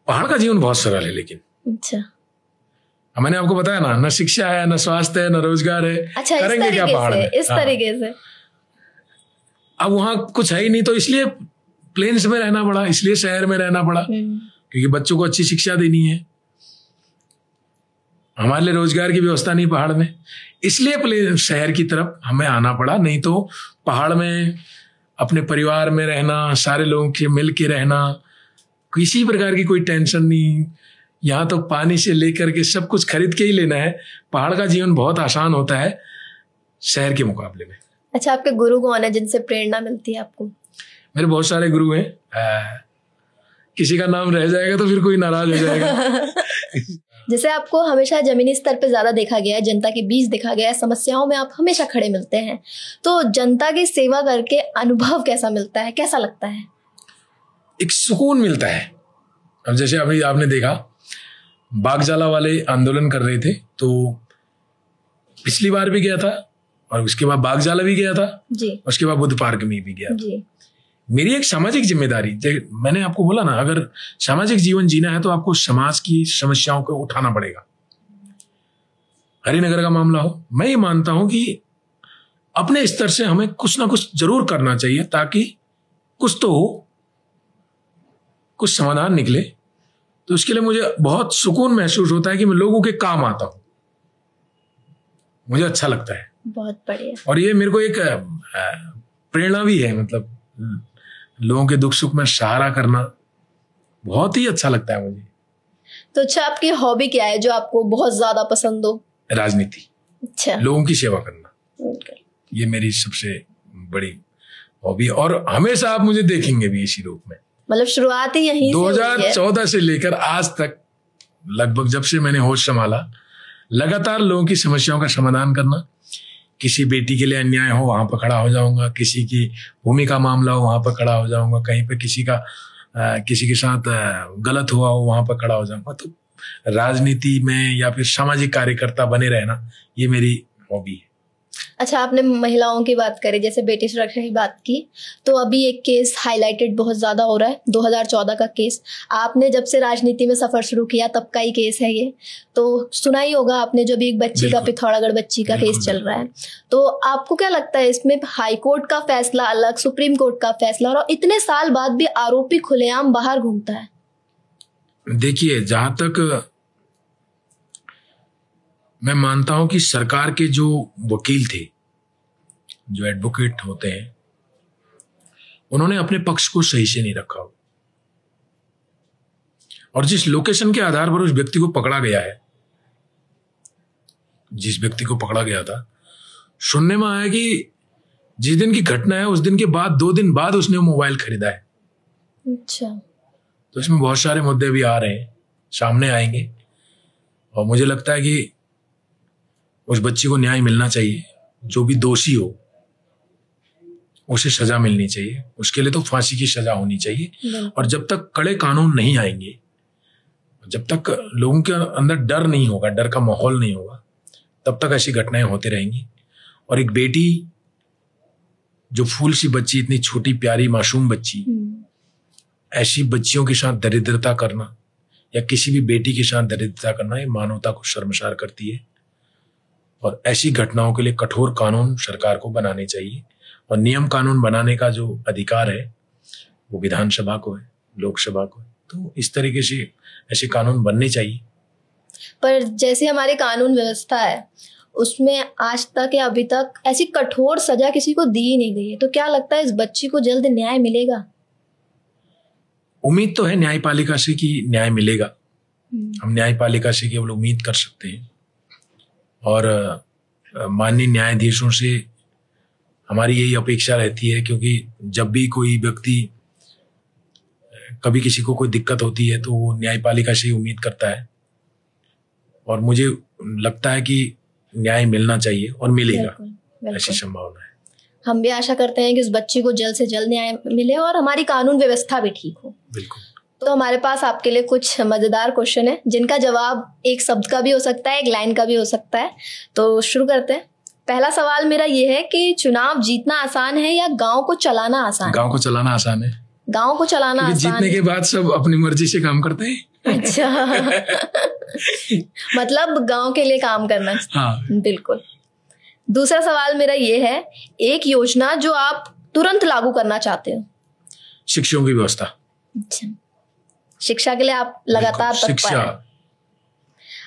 पहाड़ का जीवन बहुत सरल है, लेकिन अच्छा, मैंने आपको बताया ना, न शिक्षा है, न स्वास्थ्य है, न रोजगार है। अच्छा, करेंगे क्या पहाड़ में? इस तरीके से अब वहां कुछ है ही नहीं, तो इसलिए प्लेन्स में रहना पड़ा, इसलिए शहर में रहना पड़ा, क्योंकि बच्चों को अच्छी शिक्षा देनी है। हमारे लिए रोजगार की व्यवस्था नहीं पहाड़ में, इसलिए शहर की तरफ हमें आना पड़ा। नहीं तो पहाड़ में अपने परिवार में रहना, सारे लोगों के मिल के रहना, किसी प्रकार की कोई टेंशन नहीं। यहाँ तो पानी से लेकर के सब कुछ खरीद के ही लेना है। पहाड़ का जीवन बहुत आसान होता है शहर के मुकाबले में। अच्छा, आपके गुरु कौन है जिनसे प्रेरणा मिलती है आपको? मेरे बहुत सारे गुरु हैं, किसी का नाम रह जाएगा तो फिर कोई नाराज हो जाएगा। जैसे आपको हमेशा जमीनी स्तर पे ज्यादा देखा गया है, जनता के बीच देखा गया है, समस्याओं में आप हमेशा खड़े मिलते हैं, तो जनता की सेवा करके अनुभव कैसा मिलता है, कैसा लगता है? एक सुकून मिलता है। अब जैसे अभी आपने देखा बागजाला वाले आंदोलन कर रहे थे, तो पिछली बार भी गया था और उसके बाद बागजाला भी गया था जी, उसके बाद बुद्ध पार्क में भी गया जी। मेरी एक सामाजिक जिम्मेदारी, मैंने आपको बोला ना, अगर सामाजिक जीवन जीना है तो आपको समाज की समस्याओं को उठाना पड़ेगा। हरिनगर का मामला हो, मैं ये मानता हूं कि अपने स्तर से हमें कुछ ना कुछ जरूर करना चाहिए, ताकि कुछ तो हो, कुछ समाधान निकले। तो उसके लिए मुझे बहुत सुकून महसूस होता है कि मैं लोगों के काम आता हूं, मुझे अच्छा लगता है। बहुत बढ़िया। और ये मेरे को एक प्रेरणा भी है, मतलब लोगों के दुख सुख में सहारा करना बहुत ही अच्छा लगता है मुझे। तो अच्छा, आपकी हॉबी क्या है जो आपको बहुत ज्यादा पसंद हो? राजनीति। अच्छा, लोगों की सेवा करना, ये मेरी सबसे बड़ी हॉबी, और हमेशा आप मुझे देखेंगे भी इसी रूप में। मतलब शुरुआत ही यहीं 2014 से लेकर आज तक, लगभग जब से मैंने होश संभाला, लगातार लोगों की समस्याओं का समाधान करना। किसी बेटी के लिए अन्याय हो वहां पर खड़ा हो जाऊंगा, किसी की भूमि का मामला हो वहां पर खड़ा हो जाऊंगा, कहीं पे किसी के साथ गलत हुआ हो वहां पर खड़ा हो जाऊंगा। तो राजनीति में या फिर सामाजिक कार्यकर्ता बने रहना, ये मेरी हॉबी है। अच्छा, आपने महिलाओं की बात करी, जैसे बेटी सुरक्षा की बात की, तो अभी एक केस हाईलाइटेड बहुत ज्यादा हो रहा है, 2014 का केस। आपने जब से राजनीति में सफर शुरू किया तब का ही केस है ये, तो सुना ही होगा आपने, जो भी एक बच्ची का, पिथौरागढ़ बच्ची का केस चल रहा है। तो आपको क्या लगता है, इसमें हाई कोर्ट का फैसला अलग, सुप्रीम कोर्ट का फैसला, और इतने साल बाद भी आरोपी खुलेआम बाहर घूमता है? देखिए, जहां तक मैं मानता हूं कि सरकार के जो वकील थे, जो एडवोकेट होते हैं, उन्होंने अपने पक्ष को सही से नहीं रखा। और जिस लोकेशन के आधार पर उस व्यक्ति को पकड़ा गया है, जिस व्यक्ति को पकड़ा गया था, सुनने में आया कि जिस दिन की घटना है उस दिन के बाद 2 दिन बाद उसने वो मोबाइल खरीदा है। अच्छा। तो इसमें बहुत सारे मुद्दे भी आ रहे हैं, सामने आएंगे, और मुझे लगता है कि उस बच्ची को न्याय मिलना चाहिए। जो भी दोषी हो उसे सजा मिलनी चाहिए, उसके लिए तो फांसी की सजा होनी चाहिए। और जब तक कड़े कानून नहीं आएंगे, जब तक लोगों के अंदर डर नहीं होगा, डर का माहौल नहीं होगा, तब तक ऐसी घटनाएं होती रहेंगी। और एक बेटी, जो फूल सी बच्ची, इतनी छोटी प्यारी मासूम बच्ची, ऐसी बच्चियों के साथ दरिद्रता करना या किसी भी बेटी के साथ दरिद्रता करना, ये मानवता को शर्मसार करती है। और ऐसी घटनाओं के लिए कठोर कानून सरकार को बनाने चाहिए, और नियम कानून बनाने का जो अधिकार है वो विधानसभा को है, लोकसभा को है। तो इस तरीके से ऐसे कानून बनने चाहिए। पर जैसे हमारी कानून व्यवस्था है, उसमें आज तक या अभी तक ऐसी कठोर सजा किसी को दी नहीं गई है, तो क्या लगता है इस बच्ची को जल्द न्याय मिलेगा? उम्मीद तो है न्यायपालिका से कि न्याय मिलेगा। हम न्यायपालिका से केवल उम्मीद कर सकते हैं, और माननीय न्यायाधीशों से हमारी यही अपेक्षा रहती है, क्योंकि जब भी कोई व्यक्ति, कभी किसी को कोई दिक्कत होती है तो वो न्यायपालिका से ही उम्मीद करता है, और मुझे लगता है कि न्याय मिलना चाहिए और मिलेगा, ऐसी संभावना है। हम भी आशा करते हैं कि उस बच्ची को जल्द से जल्द न्याय मिले और हमारी कानून व्यवस्था भी ठीक हो। बिल्कुल। तो हमारे पास आपके लिए कुछ मजेदार क्वेश्चन है, जिनका जवाब एक शब्द का भी हो सकता है, एक लाइन का भी हो सकता है। तो शुरू करते हैं। पहला सवाल मेरा ये है कि चुनाव जीतना आसान है या गांव को चलाना आसान है? गांव को चलाना आसान है। गांव को चलाना आसान जीतने है। के बाद सब अपनी मर्जी से काम करते हैं। अच्छा। मतलब गांव के लिए काम करना। हाँ, बिल्कुल। दूसरा सवाल मेरा ये है, एक योजना जो आप तुरंत लागू करना चाहते हो। शिक्षकों की व्यवस्था। अच्छा, शिक्षा के लिए आप लगातार तत्पर हैं।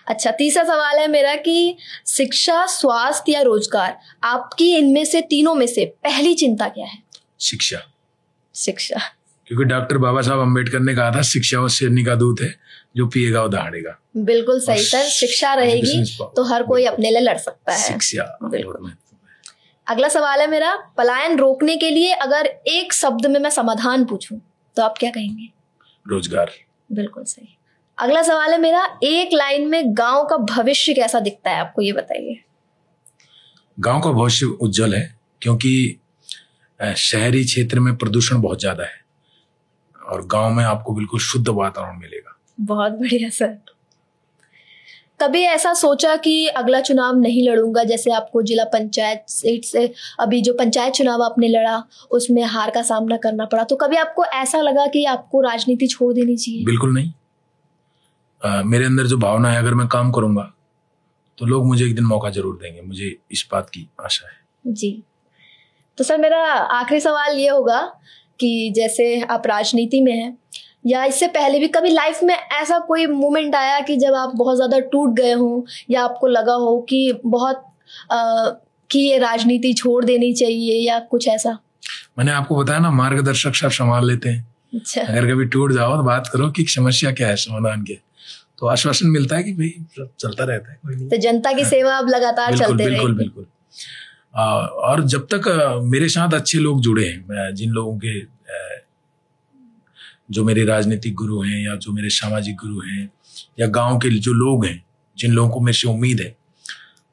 अच्छा, तीसरा सवाल है मेरा कि शिक्षा, स्वास्थ्य या रोजगार, आपकी इनमें से तीनों में से पहली चिंता क्या है? शिक्षा। क्योंकि डॉक्टर बाबा साहब अम्बेडकर ने कहा था शिक्षा वो शेरनी का दूध है, जो पिएगा वो दहाड़ेगा। बिल्कुल सही सर, शिक्षा रहेगी तो हर कोई अपने लिए लड़ सकता है। शिक्षा। अगला सवाल है मेरा, पलायन रोकने के लिए अगर एक शब्द में मैं समाधान पूछूं तो आप क्या कहेंगे? रोजगार। बिल्कुल सही। अगला सवाल है मेरा, एक लाइन में गांव का भविष्य कैसा दिखता है आपको, ये बताइए। गांव का भविष्य उज्जवल है, क्योंकि शहरी क्षेत्र में प्रदूषण बहुत ज्यादा है और गांव में आपको बिल्कुल शुद्ध वातावरण मिलेगा। बहुत बढ़िया सर। कभी ऐसा सोचा कि अगला चुनाव नहीं लड़ूंगा, जैसे आपको जिला पंचायत सीट से अभी जो पंचायत चुनाव आपने लड़ा उसमें हार का सामना करना पड़ा, तो कभी आपको ऐसा लगा कि आपको राजनीति छोड़ देनी चाहिए? बिल्कुल नहीं। मेरे अंदर जो भावना है, अगर मैं काम करूंगा तो लोग मुझे एक दिन मौका जरूर देंगे, मुझे इस बात की आशा है। जी, तो सर मेरा आखिरी सवाल ये होगा कि जैसे आप राजनीति में हैं या इससे पहले भी कभी लाइफ में ऐसा कोई मोमेंट आया कि जब आप बहुत ज्यादा टूट गए हो या आपको लगा हो कि बहुत कि ये राजनीति छोड़ देनी चाहिए या कुछ ऐसा? मैंने आपको बताया ना, मार्गदर्शक सब संभाल लेते हैं। अच्छा। अगर कभी टूट जाओ तो बात करो कि समस्या क्या है, समाधान क्या है, तो आश्वासन मिलता है कि भाई सब चलता रहता है, कोई नहीं। तो जनता की सेवा अब लगातार चलते रहेगी। बिल्कुल बिल्कुल। और जब तक मेरे साथ अच्छे लोग जुड़े हैं, जिन लोगों के जो मेरे राजनीतिक गुरु हैं या जो मेरे सामाजिक गुरु हैं या गांव के जो लोग हैं, जिन लोगों को मेरे से उम्मीद है,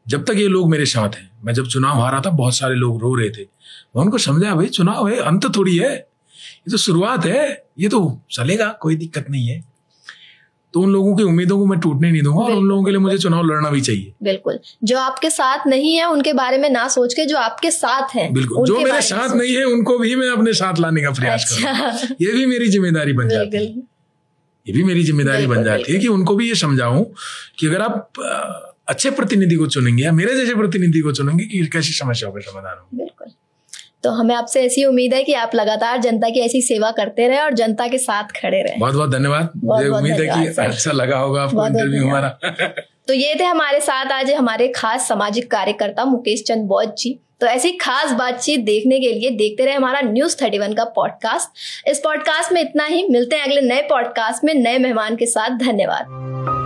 जब तक ये लोग मेरे साथ हैं। मैं जब चुनाव हारा था, बहुत सारे लोग रो रहे थे, मैं उनको समझाया भाई चुनाव है, अंत थोड़ी है, ये तो शुरुआत है, ये तो चलेगा, कोई दिक्कत नहीं है। तो उन लोगों की उम्मीदों को मैं टूटने नहीं दूंगा और उन लोगों के लिए मुझे चुनाव लड़ना भी चाहिए। बिल्कुल, जो आपके साथ नहीं है उनके बारे में ना सोच के जो आपके साथ हैं, बिल्कुल, जो मेरे साथ नहीं है उनको भी मैं अपने साथ लाने का प्रयास करूंगा। ये भी मेरी जिम्मेदारी बन जाती है, ये भी मेरी जिम्मेदारी बन जाती है कि उनको भी ये समझाऊं कि अगर आप अच्छे प्रतिनिधि को चुनेंगे या मेरे जैसे प्रतिनिधि को चुनेंगे कि कैसी समस्याओं का समाधान हो। बिल्कुल, तो हमें आपसे ऐसी उम्मीद है कि आप लगातार जनता की ऐसी सेवा करते रहे और जनता के साथ खड़े रहे। बहुत बहुत धन्यवाद। मुझे उम्मीद है कि अच्छा लगा होगा आपको इंटरव्यू हमारा। तो ये थे हमारे साथ आज हमारे खास सामाजिक कार्यकर्ता मुकेश चंद बौद्ध जी। तो ऐसी खास बातचीत देखने के लिए देखते रहे हमारा न्यूज़ 31 का पॉडकास्ट। इस पॉडकास्ट में इतना ही, मिलते हैं अगले नए पॉडकास्ट में नए मेहमान के साथ। धन्यवाद।